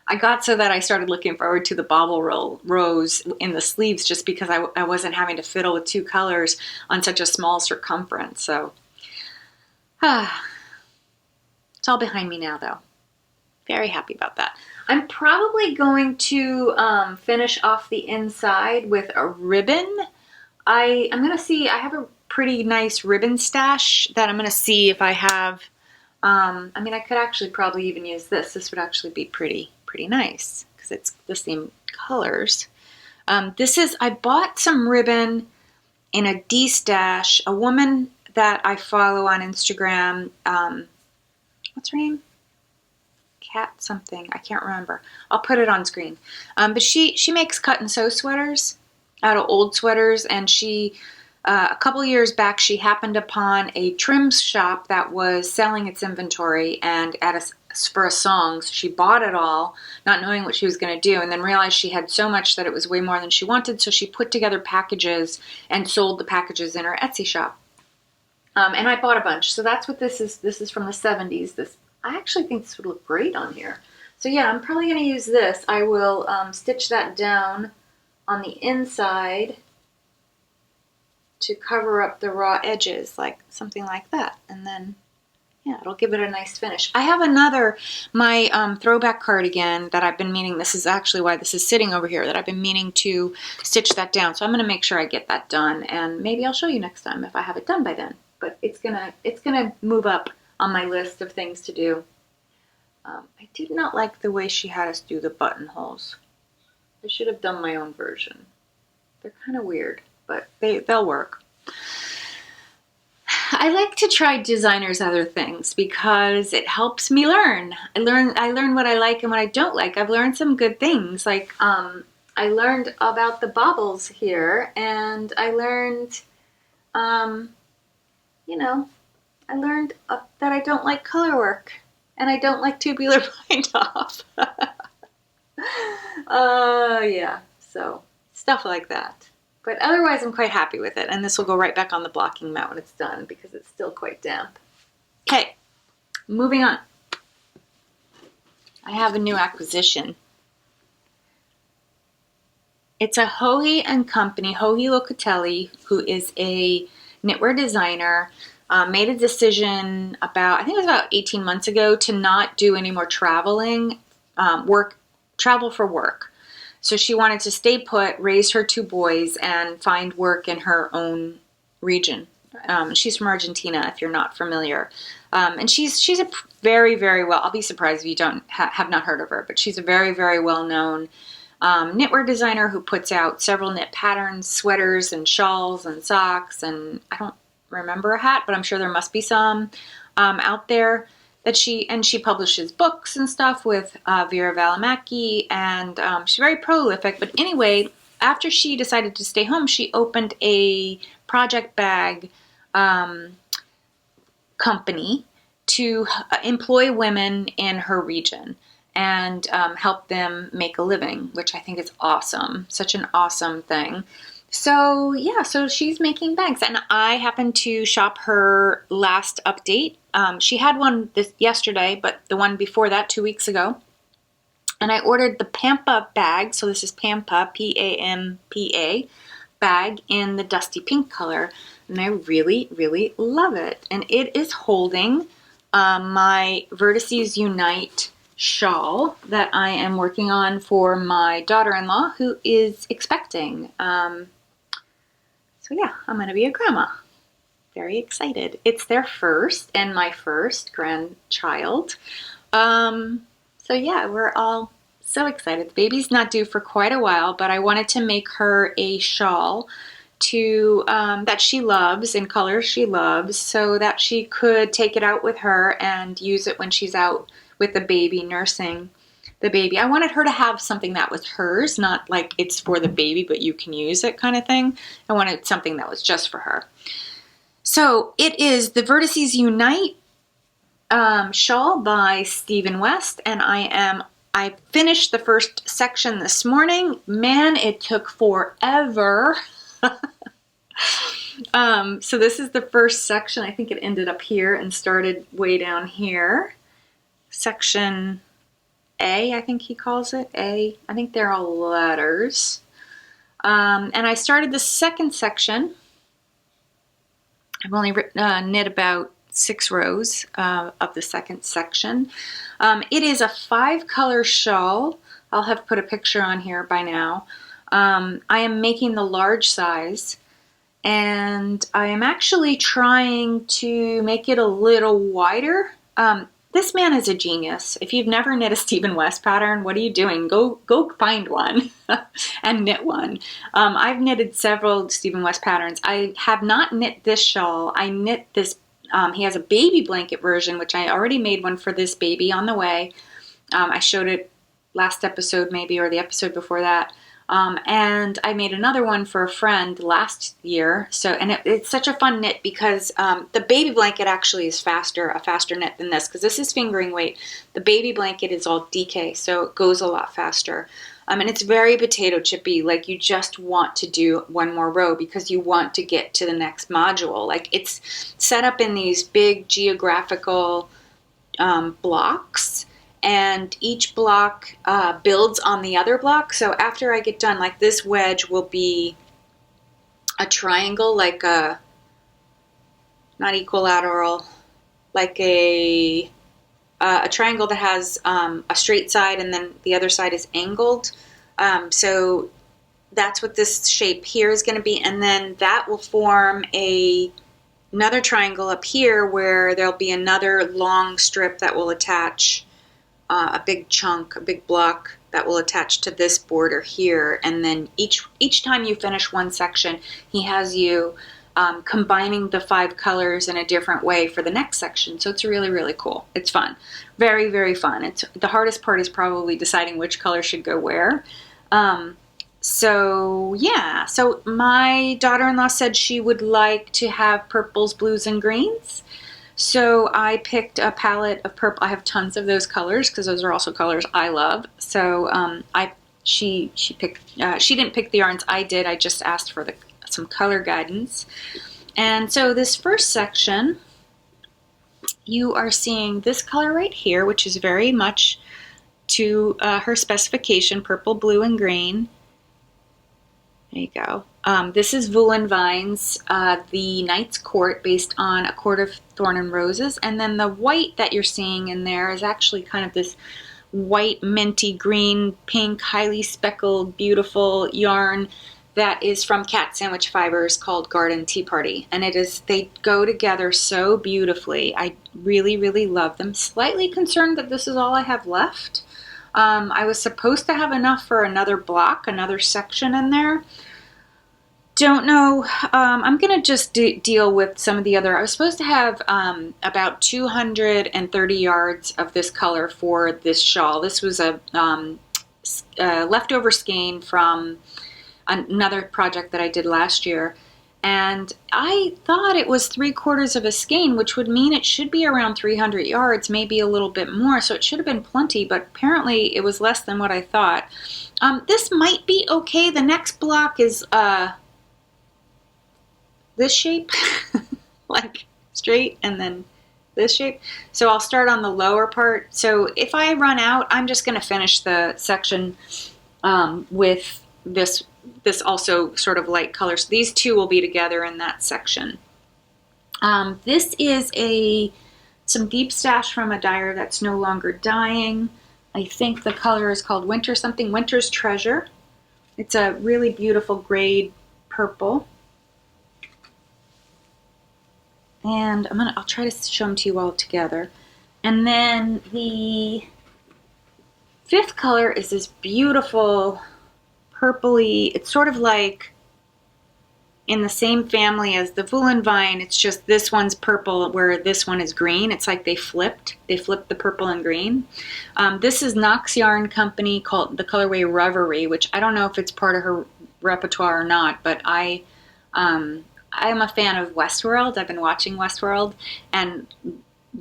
I got so that I started looking forward to the bobble rows in the sleeves, just because I wasn't having to fiddle with 2 colors on such a small circumference. So, it's all behind me now, though. Very happy about that. I'm probably going to finish off the inside with a ribbon. I'm going to see, I have a pretty nice ribbon stash that I'm going to see if I have. I mean, I could actually probably even use this. This would actually be pretty nice, because it's the same colors. I bought some ribbon in a D-stash. A woman that I follow on Instagram, what's her name? Cat something, I can't remember. I'll put it on screen. But she makes cut and sew sweaters out of old sweaters, and she a couple years back she happened upon a trim shop that was selling its inventory, and for a song, so she bought it all, not knowing what she was going to do, and then realized she had so much that it was way more than she wanted, so she put together packages and sold the packages in her Etsy shop. And I bought a bunch. So that's what this is. This is from the 70s. I actually think this would look great on here. So yeah, I'm probably going to use this. I will stitch that down on the inside to cover up the raw edges, like something like that. And then, yeah, it'll give it a nice finish. I have my throwback cardigan that I've been meaning, this is actually why this is sitting over here, that I've been meaning to stitch that down. So I'm going to make sure I get that done, and maybe I'll show you next time if I have it done by then. But it's gonna move up on my list of things to do. I did not like the way she had us do the buttonholes. I should have done my own version. They're kind of weird, but they'll work. I like to try designers' other things because it helps me learn. I learn what I like and what I don't like. I've learned some good things. Like I learned about the bobbles here, and I learned, you know, I learned that I don't like color work, and I don't like tubular bind off. Yeah, so stuff like that. But otherwise, I'm quite happy with it, and this will go right back on the blocking mat when it's done because it's still quite damp. Okay, moving on. I have a new acquisition. It's a Joji and Company, Joji Locatelli, who is a knitwear designer, made a decision about, I think it was about 18 months ago, to not do any more traveling, travel for work. So she wanted to stay put, raise her 2 boys, and find work in her own region. She's from Argentina, if you're not familiar. And she's a very, very well, I'll be surprised if you don't have not heard of her, but she's a very, very well-known knitwear designer who puts out several knit patterns, sweaters and shawls and socks, and I don't remember a hat, but I'm sure there must be some out there. That she publishes books and stuff with Vera Valimaki, and she's very prolific. But anyway, after she decided to stay home, she opened a project bag company to employ women in her region and help them make a living, which I think is awesome. Such an awesome thing. So yeah, so she's making bags, and I happened to shop her last update. She had one yesterday, but the one before that 2 weeks ago. And I ordered the Pampa bag, so this is Pampa, P-A-M-P-A, bag in the dusty pink color, and I really, really love it. And it is holding my Vertices Unite shawl that I am working on for my daughter-in-law who is expecting. So yeah, I'm going to be a grandma. Very excited. It's their first and my first grandchild. So yeah, we're all so excited. The baby's not due for quite a while, but I wanted to make her a shawl that she loves, in colors she loves, so that she could take it out with her and use it when she's out with the baby, nursing the baby. I wanted her to have something that was hers, not like it's for the baby, but you can use it kind of thing. I wanted something that was just for her. So it is the Vertices Unite shawl by Stephen West, and I finished the first section this morning. Man, it took forever. So this is the first section. I think it ended up here and started way down here. Section A, I think he calls it. A. I think they're all letters. And I started the second section. I've only knit about 6 rows of the second section. It is a 5-color shawl. I'll have put a picture on here by now. I am making the large size, and I am actually trying to make it a little wider. This man is a genius. If you've never knit a Stephen West pattern, what are you doing? Go find one and knit one. I've knitted several Stephen West patterns. I have not knit this shawl. I knit this, he has a baby blanket version, which I already made one for this baby on the way. I showed it last episode maybe, or the episode before that. And I made another one for a friend last year. And it's such a fun knit because the baby blanket actually is a faster knit than this, because this is fingering weight. The baby blanket is all DK, so it goes a lot faster. And it's very potato chippy, like you just want to do one more row because you want to get to the next module. Like it's set up in these big geographical blocks. And each block builds on the other block. So after I get done, like this wedge will be a triangle, like a, not equilateral, like a triangle that has a straight side and then the other side is angled. So that's what this shape here is going to be. And then that will form another triangle up here where there'll be another long strip that will attach a big chunk, a big block that will attach to this border here, and then each time you finish one section, he has you combining the 5 colors in a different way for the next section. So it's really, really cool. It's fun. Very, very fun. It's the hardest part is probably deciding which color should go where. So yeah, so my daughter-in-law said she would like to have purples, blues, and greens. So I picked a palette of purple. I have tons of those colors because those are also colors I love. So she didn't pick the yarns, I did. I just asked for some color guidance. And so this first section, you are seeing this color right here, which is very much to her specification, purple, blue, and green. There you go. This is Voolenvine's The Knight's Court, based on A Court of Thorn and Roses. And then the white that you're seeing in there is actually kind of this white, minty, green, pink, highly speckled, beautiful yarn that is from Cat Sandwich Fibers called Garden Tea Party. And they go together so beautifully. I really, really love them. Slightly concerned that this is all I have left. I was supposed to have enough for another block, another section in there. Don't know. I'm going to just deal with some of the other. I was supposed to have about 230 yards of this color for this shawl. This was a leftover skein from another project that I did last year. And I thought it was 3/4 of a skein, which would mean it should be around 300 yards, maybe a little bit more. So it should have been plenty, but apparently it was less than what I thought. This might be okay. The next block is this shape, like straight, and then this shape. So I'll start on the lower part. So if I run out, I'm just going to finish the section with this also sort of light color. So these two will be together in that section. This is some deep stash from a dyer that's no longer dyeing. I think the color is called Winter's Treasure. It's a really beautiful grade purple. And I'll try to show them to you all together. And then the 5th color is this beautiful purpley, it's sort of like in the same family as the Voolenvine. It's just this one's purple where this one is green. It's like they flipped the purple and green. This is Knox Yarn Company, called the colorway Reverie, which I don't know if it's part of her repertoire or not, but I am a fan of Westworld. I've been watching Westworld, and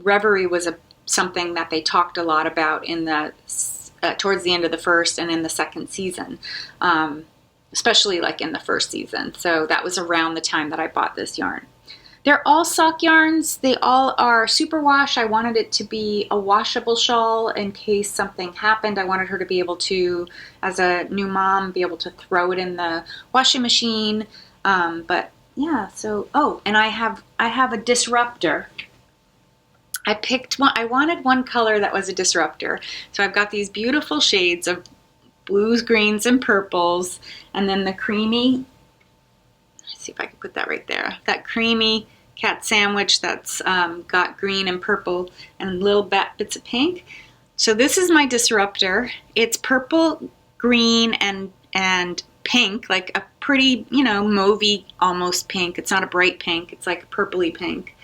Reverie was something that they talked a lot about in the towards the end of the first and in the second season, especially like in the first season. So that was around the time that I bought this yarn. They're all sock yarns. They all are superwash. I wanted it to be a washable shawl in case something happened. I wanted her to be able to, as a new mom, be able to throw it in the washing machine. But yeah, so, oh, and I have a disruptor. I picked one. I wanted one color that was a disruptor. So I've got these beautiful shades of blues, greens, and purples, and then the creamy, let's see if I can put that right there, that creamy cat sandwich that's got green and purple and little bits of pink. So this is my disruptor. It's purple, green, and pink, like a pretty, mauvey almost pink. It's not a bright pink. It's like a purpley pink.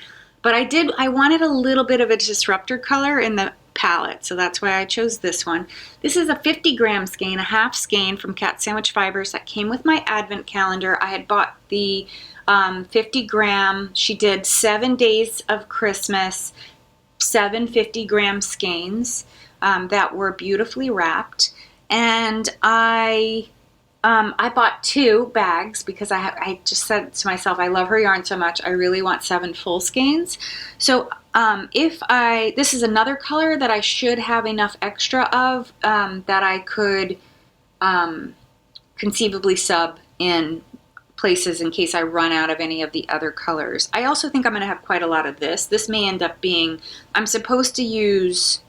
But I wanted a little bit of a disruptor color in the palette, so that's why I chose this one. This is a 50-gram skein, a half skein from Cat Sandwich Fibers that came with my advent calendar. I had bought the 50-gram. She did 7 days of Christmas, 7 50-gram skeins that were beautifully wrapped, and I bought 2 bags because I just said to myself, I love her yarn so much, I really want 7 full skeins. So this is another color that I should have enough extra of that I could conceivably sub in places in case I run out of any of the other colors. I also think I'm going to have quite a lot of this. This may end up being, I'm supposed to use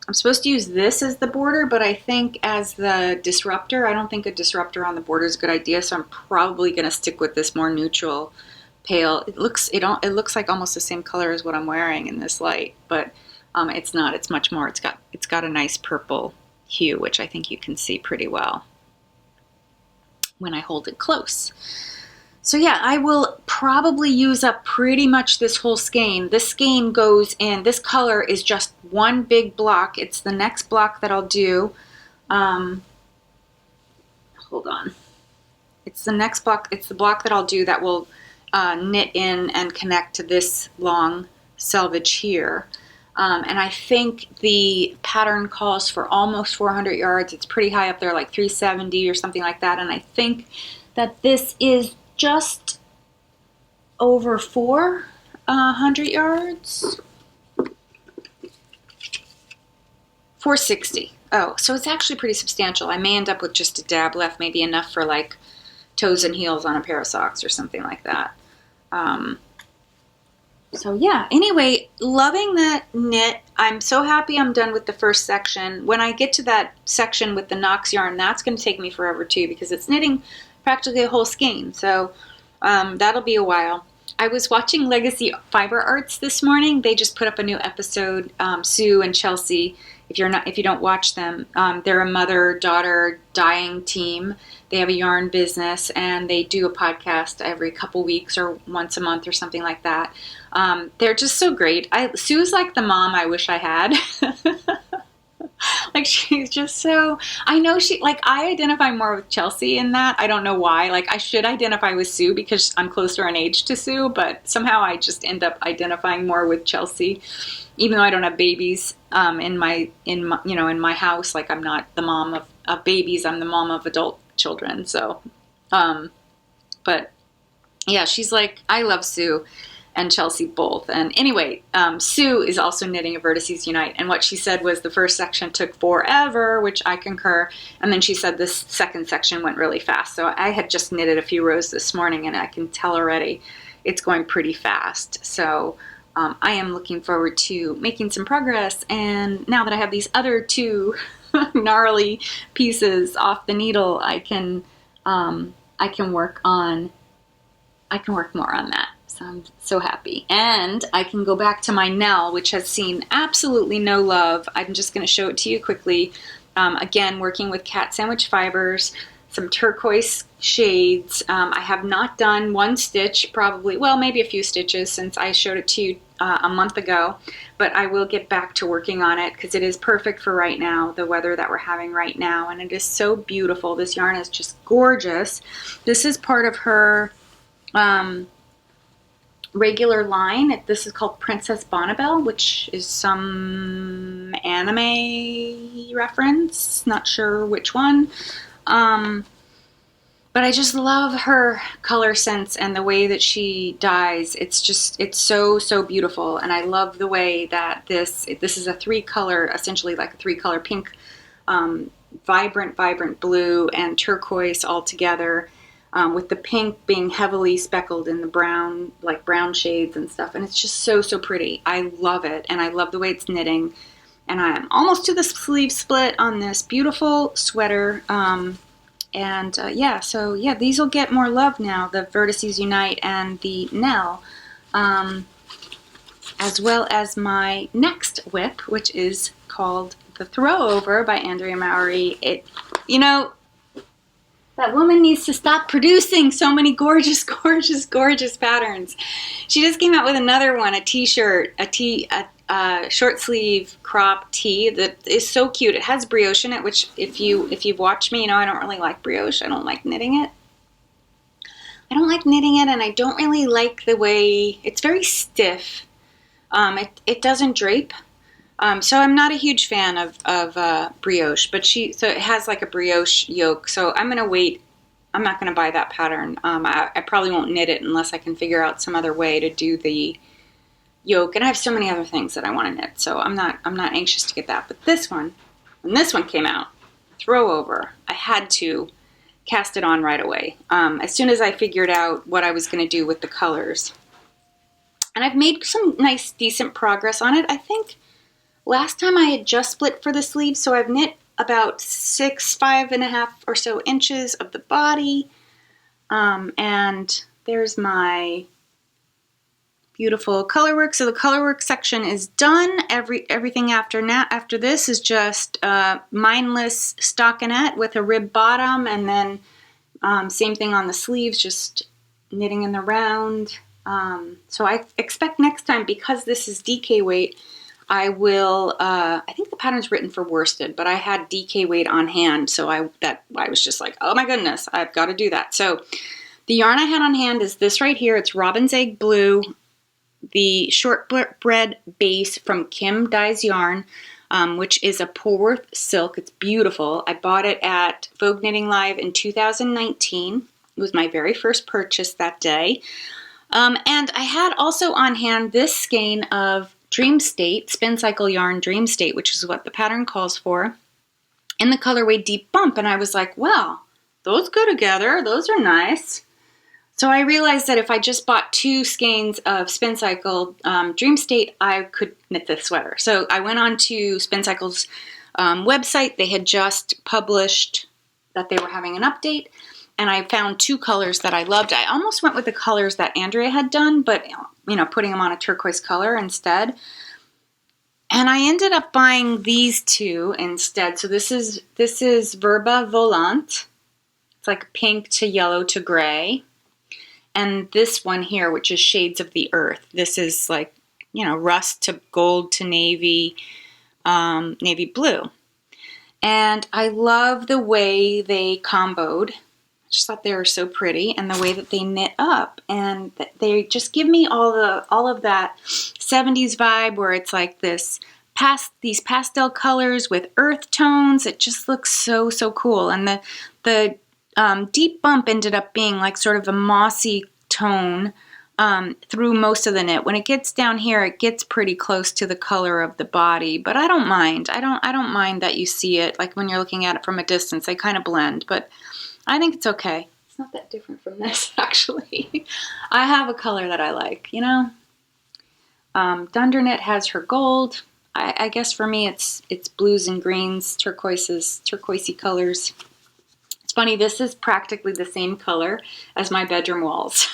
this as the border, but I think as the disruptor, I don't think a disruptor on the border is a good idea, so I'm probably going to stick with this more neutral pale. It looks like almost the same color as what I'm wearing in this light, but It's not, it's much more, it's got a nice purple hue, which I think you can see pretty well when I hold it close. So yeah, I will probably use up pretty much this whole skein. This skein goes in, this color is just one big block. It's the next block that I'll do. Hold on. It's the next block, it's the block that I'll do that will knit in and connect to this long selvage here. And I think the pattern calls for almost 400 yards. It's pretty high up there, like 370 or something like that. And I think that this is just over 400 yards. 460. Oh, so it's actually pretty substantial. I may end up with just a dab left, maybe enough for like toes and heels on a pair of socks or something like that. So yeah, anyway, loving that knit. I'm so happy I'm done with the first section. When I get to that section with the Knox yarn, that's going to take me forever too, because it's knitting practically a whole skein. So that'll be a while. I was watching Legacy Fiber Arts this morning. They just put up a new episode. Sue and Chelsea, if you don't watch them, they're a mother-daughter dyeing team. They have a yarn business, and they do a podcast every couple weeks or once a month or something like that. They're just so great. Sue's like the mom I wish I had. Like, she's just so, I know I identify more with Chelsea in that. I don't know why. Like, I should identify with Sue because I'm closer in age to Sue, but somehow I just end up identifying more with Chelsea, even though I don't have babies in my house. Like, I'm not the mom of babies. I'm the mom of adult children. So, but yeah, she's like, I love Sue and Chelsea both. And anyway, Sue is also knitting a Vertices Unite, and what she said was the first section took forever, which I concur, and then she said this second section went really fast. So I had just knitted a few rows this morning, and I can tell already it's going pretty fast. So I am looking forward to making some progress, and now that I have these other two gnarly pieces off the needle, I can work more on that. So I'm so happy. And I can go back to my Nell, which has seen absolutely no love. I'm just going to show it to you quickly. Again, working with cat sandwich fibers, some turquoise shades. I have not done one stitch, probably, well, maybe a few stitches since I showed it to you a month ago, but I will get back to working on it because it is perfect for right now, the weather that we're having right now, and it is so beautiful. This yarn is just gorgeous. This is part of her regular line. This is called Princess Bonnibel, which is some anime reference, not sure which one. But I just love her color sense and the way that she dyes. It's so beautiful, and I love the way that this is a three-color, essentially like a three-color pink, vibrant blue and turquoise all together. With the pink being heavily speckled in the brown, like brown shades and stuff. And it's just so pretty. I love it. And I love the way it's knitting. And I'm almost to the sleeve split on this beautiful sweater. So these will get more love now, the Vertices Unite and the Nell, as well as my next whip, which is called the Throwover by Andrea Mowry. That woman needs to stop producing so many gorgeous patterns. She just came out with another one, a t-shirt, a short sleeve crop tee that is so cute. It has brioche in it, which if you've watched me, I don't really like brioche. I don't like knitting it. And I don't really like the way it's very stiff. It doesn't drape. So I'm not a huge fan of brioche, but it has like a brioche yoke. So I'm going to wait. I'm not going to buy that pattern. I probably won't knit it unless I can figure out some other way to do the yoke. And I have so many other things that I want to knit. So I'm not anxious to get that. But this one, when this one came out, Throwover, I had to cast it on right away. As soon as I figured out what I was going to do with the colors. And I've made some nice, decent progress on it. I think last time I had just split for the sleeve, so I've knit about 5.5 or so inches of the body. And there's my Beautiful color work. So the color work section is done. Everything after this is just mindless stockinette with a rib bottom, and then same thing on the sleeves, just knitting in the round. So I expect next time, because this is DK weight, I will, I think the pattern's written for worsted, but I had DK weight on hand, so I was just like, oh my goodness, I've got to do that. So the yarn I had on hand is this right here. It's Robin's Egg Blue, the shortbread base from Kim Dyes Yarn, which is a Polworth silk. It's beautiful. I bought it at Vogue Knitting Live in 2019. It was my very first purchase that day. And I had also on hand this skein of Dream State, Spincycle Yarn Dream State, which is what the pattern calls for, in the colorway Deep Bump. And I was like, well, those go together. Those are nice. So I realized that if I just bought 2 skeins of Spincycle Dream State, I could knit this sweater. So I went on to Spincycle's website. They had just published that they were having an update, and I found 2 colors that I loved. I almost went with the colors that Andrea had done, but you know, putting them on a turquoise color instead. And I ended up buying these 2 instead. So this is Verba Volant. It's like pink to yellow to gray. And this one here, which is Shades of the Earth. This is like, you know, rust to gold to navy, navy blue. And I love the way they comboed. I just thought they were so pretty, and the way that they knit up, and they just give me all of that 70s vibe, where it's like these pastel colors with earth tones. It just looks so cool. And the Deep Bump ended up being like sort of a mossy tone through most of the knit. When it gets down here, it gets pretty close to the color of the body, but I don't mind. I don't mind that you see it, like when you're looking at it from a distance, they kind of blend, but I think it's okay. It's not that different from this, actually. I have a color that I like, you know? Dundernit has her gold. I guess for me it's blues and greens, turquoisey colors. It's funny, this is practically the same color as my bedroom walls.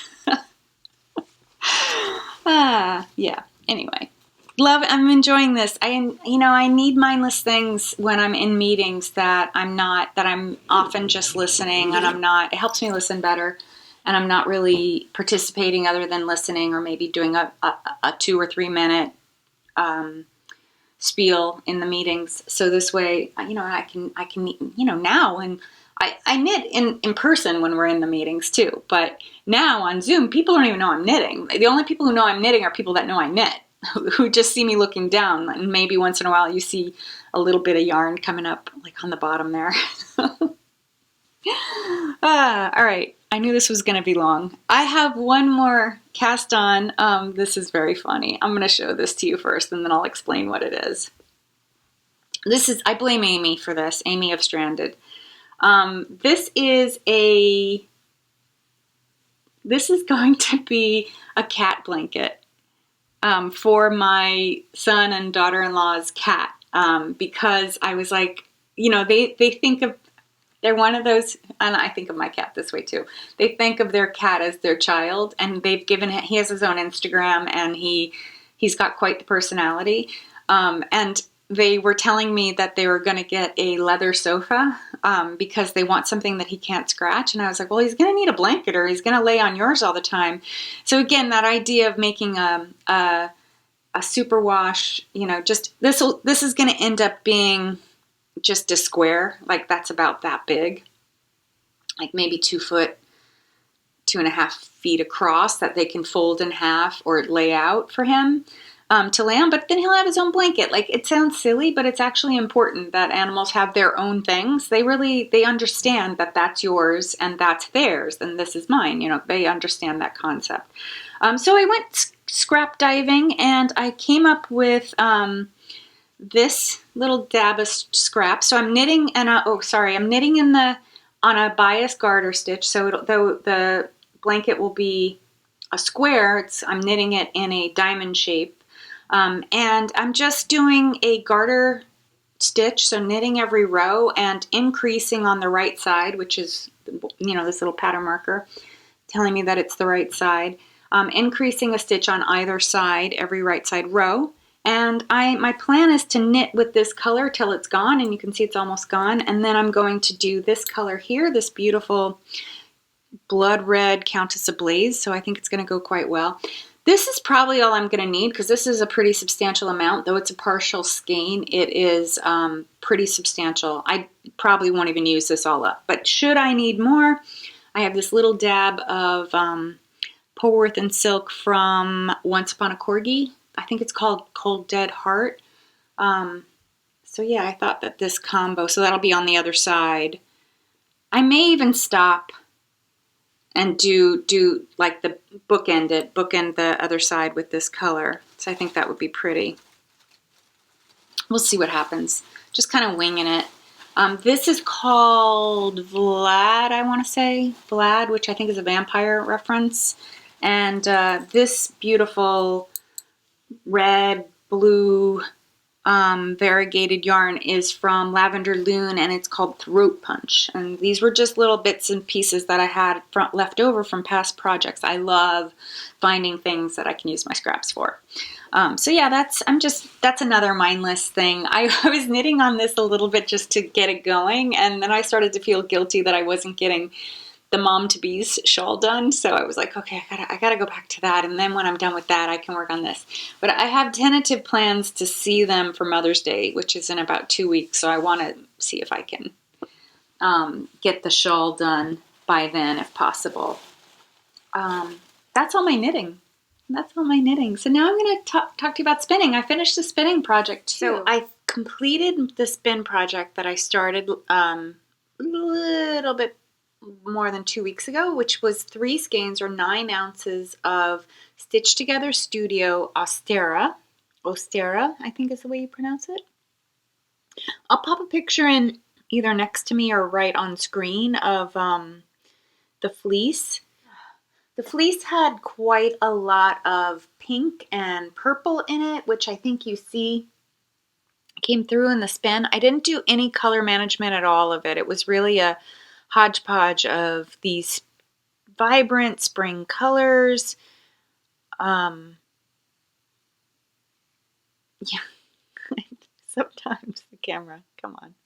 Yeah, anyway. I'm enjoying this. I need mindless things when I'm in meetings that I'm often just listening, and it helps me listen better, and I'm not really participating other than listening, or maybe doing a 2 or 3 minute spiel in the meetings. So this way, I can now, and I knit in person when we're in the meetings too, but now on Zoom, people don't even know I'm knitting. The only people who know I'm knitting are people that know I knit, who just see me looking down, and maybe once in a while you see a little bit of yarn coming up like on the bottom there. All right, I knew this was going to be long. I have one more cast on. This is very funny. I'm going to show this to you first, and then I'll explain what it is. I blame Amy for this, Amy of Stranded. This is going to be a cat blanket for my son and daughter-in-law's cat, because I was like, they think of, they're one of those, and I think of my cat this way too. They think of their cat as their child, and he has his own Instagram, and he's got quite the personality. And they were telling me that they were going to get a leather sofa because they want something that he can't scratch. And I was like, well, he's going to need a blanket, or he's going to lay on yours all the time. So again, that idea of making a superwash, this is going to end up being just a square, like that's about that big, like maybe 2 foot, 2.5 feet across, that they can fold in half or lay out for him to lay on. But then he'll have his own blanket. Like, it sounds silly, but it's actually important that animals have their own things. They understand that that's yours and that's theirs and this is mine. They understand that concept. So I went scrap diving, and I came up with this little dab of scrap. So I'm knitting, and I'm knitting on a bias garter stitch. So the blanket will be a square. I'm knitting it in a diamond shape. And I'm just doing a garter stitch, so knitting every row and increasing on the right side, which is, this little pattern marker telling me that it's the right side. increasing a stitch on either side, every right side row. And my plan is to knit with this color till it's gone, and you can see it's almost gone. And then I'm going to do this color here, this beautiful blood red Countess Ablaze. So I think it's going to go quite well. This is probably all I'm going to need because this is a pretty substantial amount. Though it's a partial skein, it is pretty substantial. I probably won't even use this all up. But should I need more, I have this little dab of Polworth and Silk from Once Upon a Corgi. I think it's called Cold Dead Heart. So yeah, I thought that this combo, so that'll be on the other side. I may even stop and do like the bookend the other side with this color. So I think that would be pretty. We'll see what happens. Just kind of winging it. This is called Vlad, I want to say. Vlad, which I think is a vampire reference. And this beautiful red, blue, variegated yarn is from Lavender Loon, and it's called Throat Punch. And these were just little bits and pieces that I had left over from past projects. I love finding things that I can use my scraps for. So yeah, that's another mindless thing. I was knitting on this a little bit just to get it going, and then I started to feel guilty that I wasn't getting the Mom-to-Be's shawl done. So I was like, okay, I gotta go back to that. And then when I'm done with that, I can work on this. But I have tentative plans to see them for Mother's Day, which is in about 2 weeks. So I want to see if I can get the shawl done by then, if possible. That's all my knitting. That's all my knitting. So now I'm going to talk to you about spinning. I finished the spinning project too. So I completed the spin project that I started a little bit more than 2 weeks ago, which was 3 skeins or 9 ounces of Stitch Together Studio Ostera, I think is the way you pronounce it. I'll pop a picture in either next to me or right on screen of the fleece. The fleece had quite a lot of pink and purple in it, which I think you see came through in the spin. I didn't do any color management at all of it. It was really a hodgepodge of these vibrant spring colors. Yeah, sometimes the camera, come on.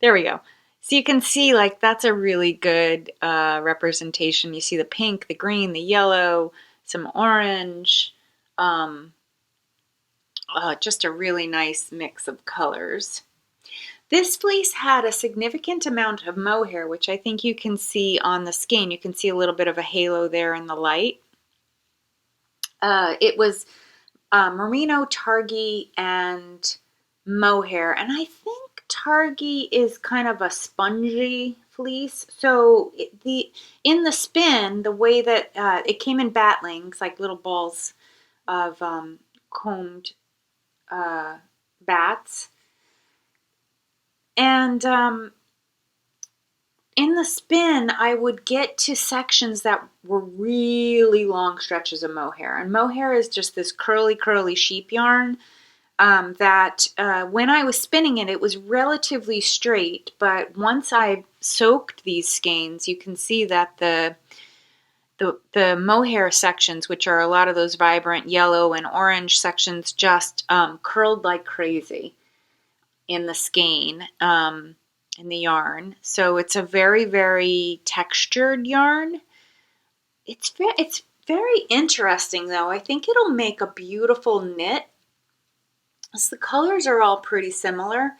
There we go. So you can see like that's a really good representation. You see the pink, the green, the yellow, some orange, just a really nice mix of colors. This fleece had a significant amount of mohair, which I think you can see on the skein. You can see a little bit of a halo there in the light. It was merino, targhee, and mohair. And I think targhee is kind of a spongy fleece. So in the spin, the way that it came in batlings, like little balls of combed bats. And in the spin, I would get to sections that were really long stretches of mohair. And mohair is just this curly, curly sheep yarn that when I was spinning it, it was relatively straight. But once I soaked these skeins, you can see that the mohair sections, which are a lot of those vibrant yellow and orange sections, just curled like crazy in the skein, in the yarn. So it's a very, very textured yarn. It's very interesting though. I think it'll make a beautiful knit. So the colors are all pretty similar,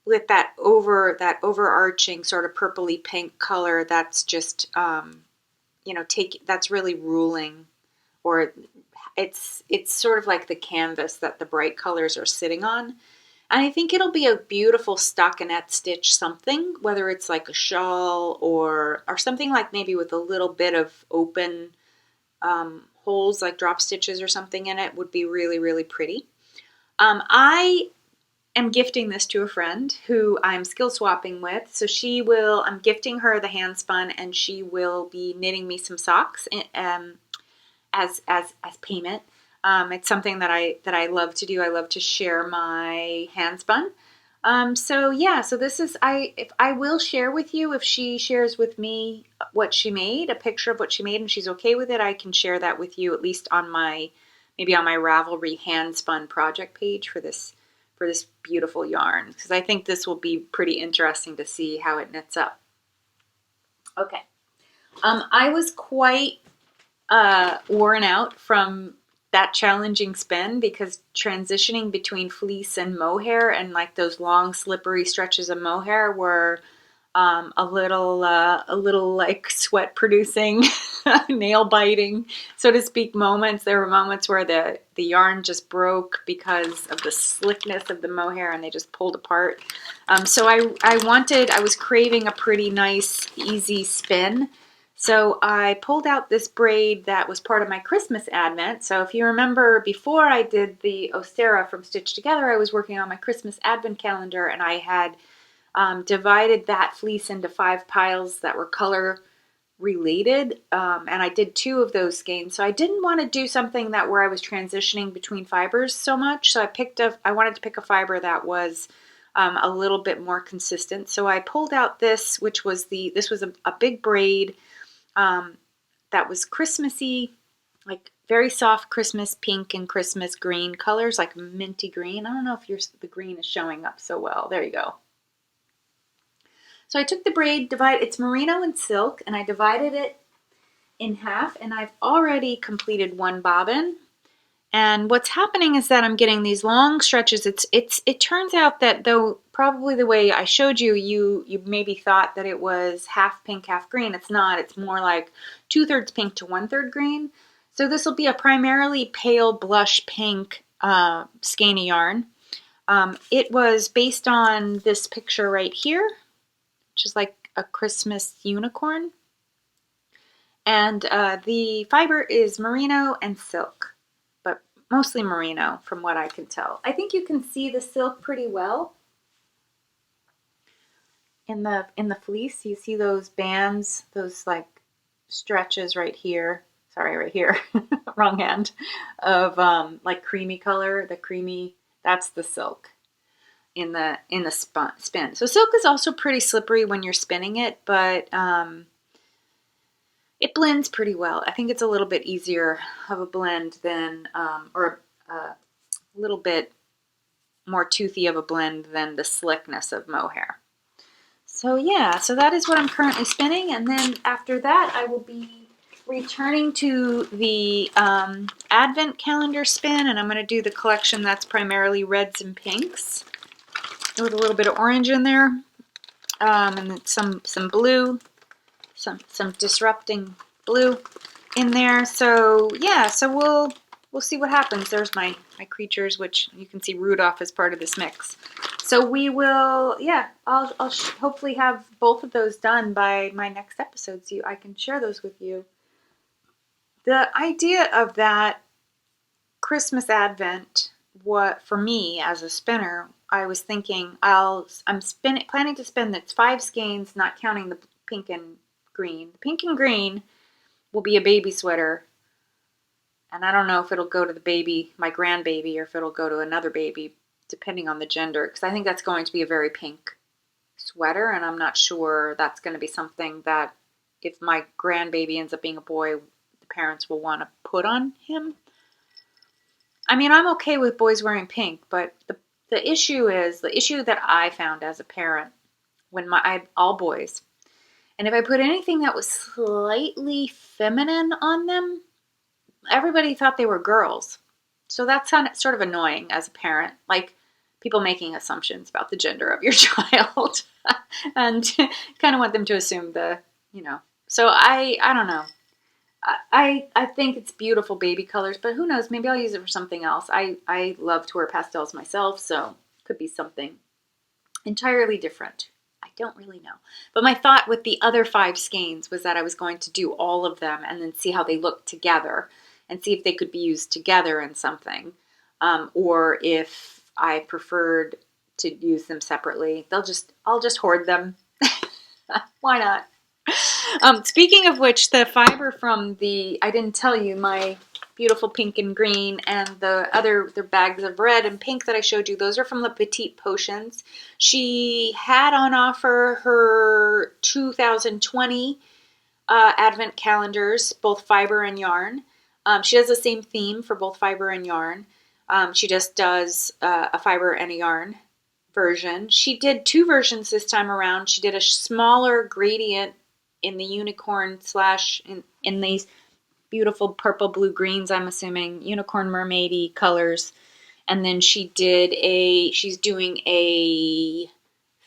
with that overarching sort of purpley pink color that's just that's really ruling, or it's sort of like the canvas that the bright colors are sitting on. And I think it'll be a beautiful stockinette stitch something, whether it's like a shawl or something like maybe with a little bit of open holes like drop stitches or something in it would be really, really pretty. I am gifting this to a friend who I'm skill swapping with. So I'm gifting her the hand spun, and she will be knitting me some socks as payment. It's something that I love to do. I love to share my hand spun. So yeah, so this is, if I will share with you, if she shares with me what she made, a picture of what she made, and she's okay with it, I can share that with you, at least on my, maybe on my Ravelry hand spun project page for this beautiful yarn, because I think this will be pretty interesting to see how it knits up. Okay. I was quite worn out from that challenging spin, because transitioning between fleece and mohair and like those long slippery stretches of mohair were a little like sweat producing, nail biting, so to speak, moments. There were moments where the yarn just broke because of the slickness of the mohair and they just pulled apart. So I was craving a pretty nice, easy spin. So I pulled out this braid that was part of my Christmas advent. So if you remember, before I did the Ostera from Stitch Together, I was working on my Christmas advent calendar, and I had divided that fleece into 5 piles that were color related, and I did 2 of those skeins. So I didn't want to do something that where I was transitioning between fibers so much. So I wanted to pick a fiber that was a little bit more consistent. So I pulled out this, which was a big braid that was Christmassy, like very soft Christmas pink and Christmas green colors, like minty green. I don't know if the green is showing up so well. There you go. So I took the braid, it's merino and silk, and I divided it in half, and I've already completed 1 bobbin. And what's happening is that I'm getting these long stretches. It turns out that, though probably the way I showed you, you maybe thought that it was half pink, half green. It's not. It's more like 2/3 pink to 1/3 green. So this will be a primarily pale blush pink skein of yarn. It was based on this picture right here, which is like a Christmas unicorn. And the fiber is merino and silk, but mostly merino from what I can tell. I think you can see the silk pretty well in the fleece. You see those bands, those like stretches right here. Sorry, right here, wrong hand, of like creamy color. That's the silk in the spin. So silk is also pretty slippery when you're spinning it, but it blends pretty well. I think it's a little bit easier of a blend than, or a little bit more toothy of a blend than the slickness of mohair. So yeah, so that is what I'm currently spinning, and then after that I will be returning to the Advent calendar spin, and I'm going to do the collection that's primarily reds and pinks with a little bit of orange in there, and some blue, some disrupting blue in there. So yeah, so we'll see what happens. There's my creatures, which you can see Rudolph as part of this mix. So we will, yeah, I'll hopefully have both of those done by my next episode, so I can share those with you. The idea of that Christmas Advent, what for me as a spinner, I was thinking I'm planning to spin that's 5 skeins, not counting the pink and green. The pink and green will be a baby sweater, and I don't know if it'll go to the baby, my grandbaby, or if it'll go to another baby, depending on the gender, because I think that's going to be a very pink sweater, and I'm not sure that's going to be something that if my grandbaby ends up being a boy, the parents will want to put on him. I mean, I'm okay with boys wearing pink, but the issue that I found as a parent when I had all boys, and if I put anything that was slightly feminine on them, everybody thought they were girls. So that's sort of annoying as a parent, like people making assumptions about the gender of your child and kind of want them to assume So I don't know. I think it's beautiful baby colors, but who knows? Maybe I'll use it for something else. I love to wear pastels myself, so it could be something entirely different. I don't really know. But my thought with the other 5 skeins was that I was going to do all of them and then see how they look together and see if they could be used together in something, or if I preferred to use them separately. I'll just hoard them. Why not? Speaking of which, the fiber from I didn't tell you, my beautiful pink and green, and the bags of red and pink that I showed you, those are from the Petite Potions. She had on offer her 2020 advent calendars, both fiber and yarn. She has the same theme for both fiber and yarn. She just does a fiber and a yarn version. She did two versions this time around. She did a smaller gradient in the unicorn slash in these beautiful purple, blue, greens, I'm assuming, unicorn mermaidy colors. And then she's doing a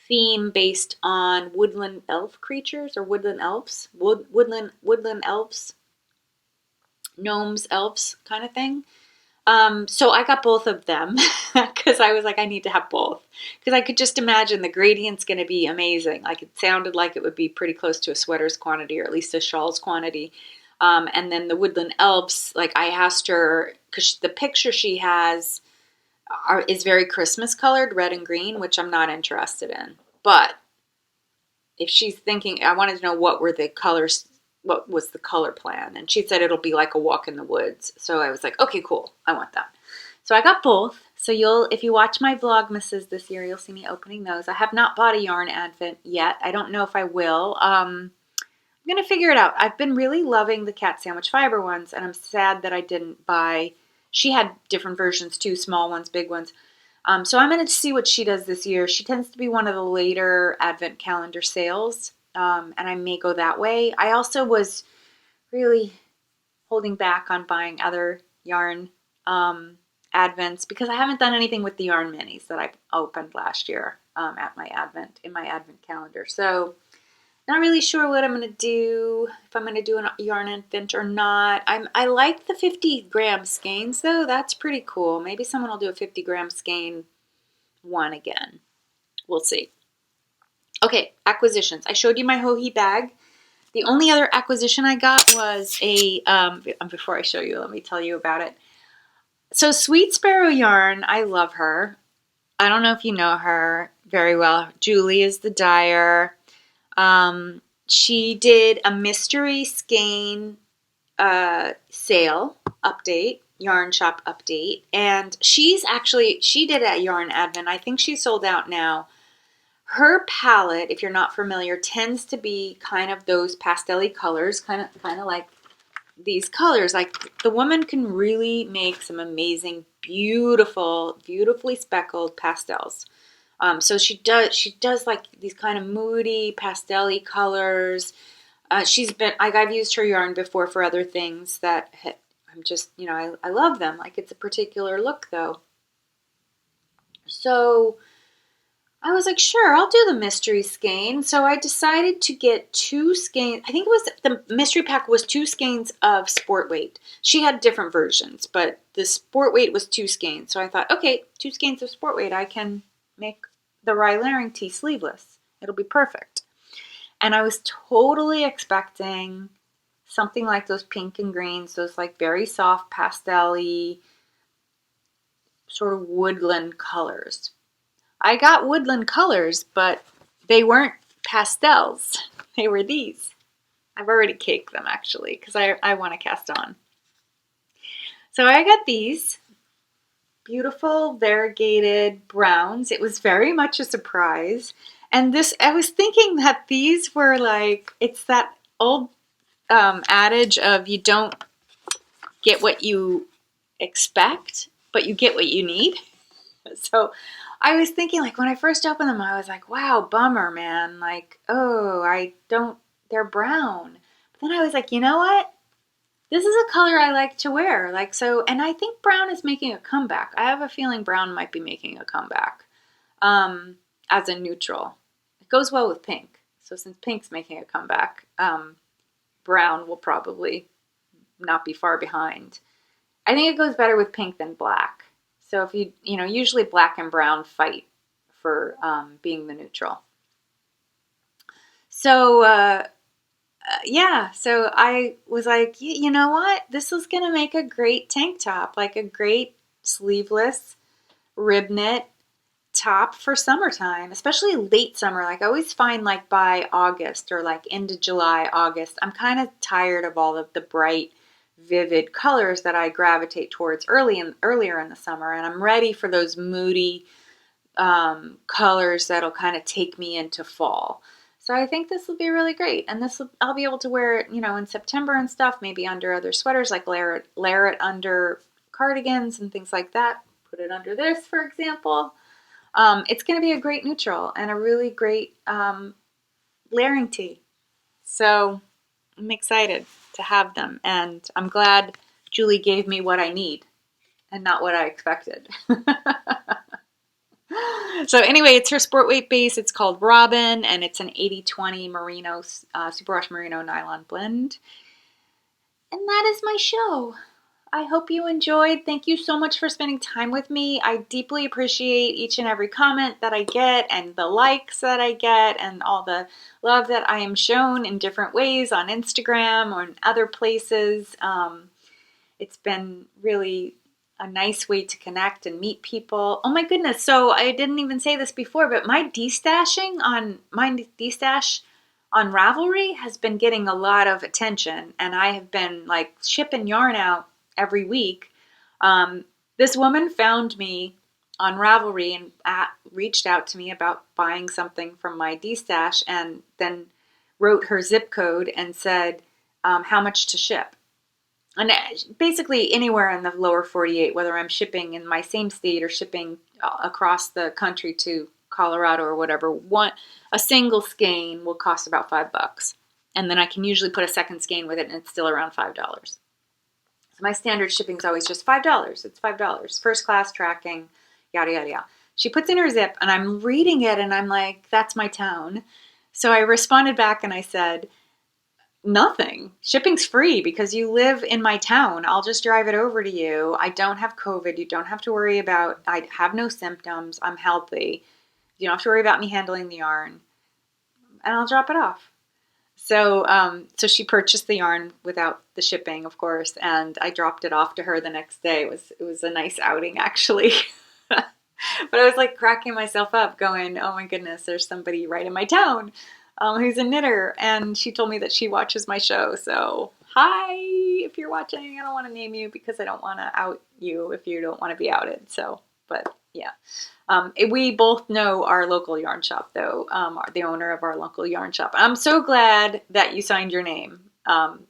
theme based on woodland elf creatures or woodland elves, woodland elves, gnomes, elves kind of thing. So I got both of them because I was like, I need to have both because I could just imagine the gradient's going to be amazing. Like it sounded like it would be pretty close to a sweater's quantity or at least a shawl's quantity. And then the woodland elves, like I asked her because the picture she has is very Christmas colored, red and green, which I'm not interested in. But if she's thinking, I wanted to know what were the colors. What was the color plan? And she said it'll be like a walk in the woods. So I was like, okay, cool. I want that. So I got both. So if you watch my Vlogmases this year, you'll see me opening those. I have not bought a yarn advent yet. I don't know if I will. I'm going to figure it out. I've been really loving the cat sandwich fiber ones, and I'm sad that I didn't buy. She had different versions too, small ones, big ones. So I'm going to see what she does this year. She tends to be one of the later advent calendar sales. And I may go that way. I also was really holding back on buying other yarn advents because I haven't done anything with the yarn minis that I opened last year in my advent calendar. So not really sure what I'm going to do, if I'm going to do a yarn advent or not. I like the 50-gram skeins though. That's pretty cool. Maybe someone will do a 50-gram skein one again. We'll see. Okay, acquisitions. I showed you my Hohi bag. The only other acquisition I got was before I show you, let me tell you about it. So Sweet Sparrow Yarn, I love her. I don't know if you know her very well. Julie is the dyer. She did a mystery skein sale update, yarn shop update, and she did a yarn advent. I think she's sold out now. Her palette, if you're not familiar, tends to be kind of those pastel-y colors, kind of like these colors. Like the woman can really make some amazing, beautifully speckled pastels. So she does like these kind of moody pastel-y colors. I've used her yarn before for other things that I'm just, I love them. Like it's a particular look though. So I was like, sure, I'll do the mystery skein. So I decided to get 2 skeins. I think the mystery pack was 2 skeins of sport weight. She had different versions, but the sport weight was 2 skeins. So I thought, okay, 2 skeins of sport weight, I can make the Rye Layering Tee sleeveless. It'll be perfect. And I was totally expecting something like those pink and greens, those like very soft pastel-y sort of woodland colors. I got woodland colors, but they weren't pastels. They were these. I've already caked them actually because I want to cast on. So I got these beautiful variegated browns. It was very much a surprise. And I was thinking that these were like, it's that old adage of you don't get what you expect, but you get what you need. So I was thinking, like, when I first opened them, I was like, wow, bummer, man. Like, oh, they're brown. But then I was like, you know what? This is a color I like to wear. Like, so, and I think brown is making a comeback. I have a feeling brown might be making a comeback as a neutral. It goes well with pink. So since pink's making a comeback, brown will probably not be far behind. I think it goes better with pink than black. So if usually black and brown fight for being the neutral. So, yeah, so I was like, you know what? This is going to make a great tank top, like a great sleeveless rib knit top for summertime, especially late summer. Like I always find like by August or like into July, August, I'm kind of tired of all of the bright, vivid colors that I gravitate towards earlier in the summer, and I'm ready for those moody colors that'll kind of take me into fall. So I think this will be really great, and I'll be able to wear it, you know, in September and stuff, maybe under other sweaters, like layer it under cardigans and things like that. Put it under this, for example. It's going to be a great neutral and a really great layering tee. So I'm excited to have them, and I'm glad Julie gave me what I need and not what I expected. So anyway, it's her sport weight base. It's called Robin, and it's an 80-20 merino, superwash merino nylon blend. And that is my show. I hope you enjoyed. Thank you so much for spending time with me. I deeply appreciate each and every comment that I get, and the likes that I get, and all the love that I am shown in different ways on Instagram or in other places. It's been really a nice way to connect and meet people. Oh my goodness. So I didn't even say this before, but my destash on Ravelry has been getting a lot of attention, and I have been like shipping yarn out every week. This woman found me on Ravelry and reached out to me about buying something from my destash, and then wrote her zip code and said how much to ship. And basically anywhere in the lower 48, whether I'm shipping in my same state or shipping across the country to Colorado or whatever, a single skein will cost about $5. And then I can usually put a second skein with it, and it's still around $5. So my standard shipping is always just $5. It's $5. First class tracking, yada, yada, yada. She puts in her zip, and I'm reading it, and I'm like, that's my town. So I responded back, and I said, nothing. Shipping's free because you live in my town. I'll just drive it over to you. I don't have COVID. You don't have to worry about, I have no symptoms. I'm healthy. You don't have to worry about me handling the yarn, and I'll drop it off. So, she purchased the yarn without the shipping, of course, and I dropped it off to her the next day. It was a nice outing, actually. But I was like cracking myself up going, oh my goodness, there's somebody right in my town who's a knitter, and she told me that she watches my show. So hi, if you're watching. I don't want to name you because I don't want to out you if you don't want to be outed. So, but yeah. We both know our local yarn shop, though, the owner of our local yarn shop. I'm so glad that you signed your name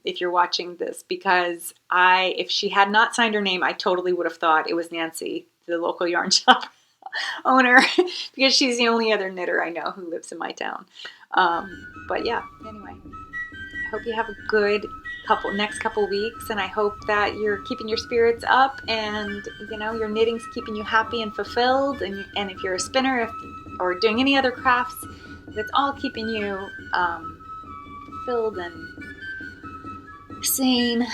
if you're watching this, because if she had not signed her name, I totally would have thought it was Nancy, the local yarn shop owner, because she's the only other knitter I know who lives in my town. But yeah, anyway, I hope you have a good next couple weeks, and I hope that you're keeping your spirits up, and you know your knitting's keeping you happy and fulfilled, and if you're a spinner or doing any other crafts, that's all keeping you fulfilled and sane,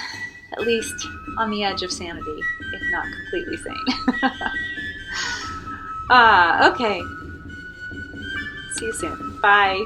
at least on the edge of sanity, if not completely sane. Okay. See you soon. Bye.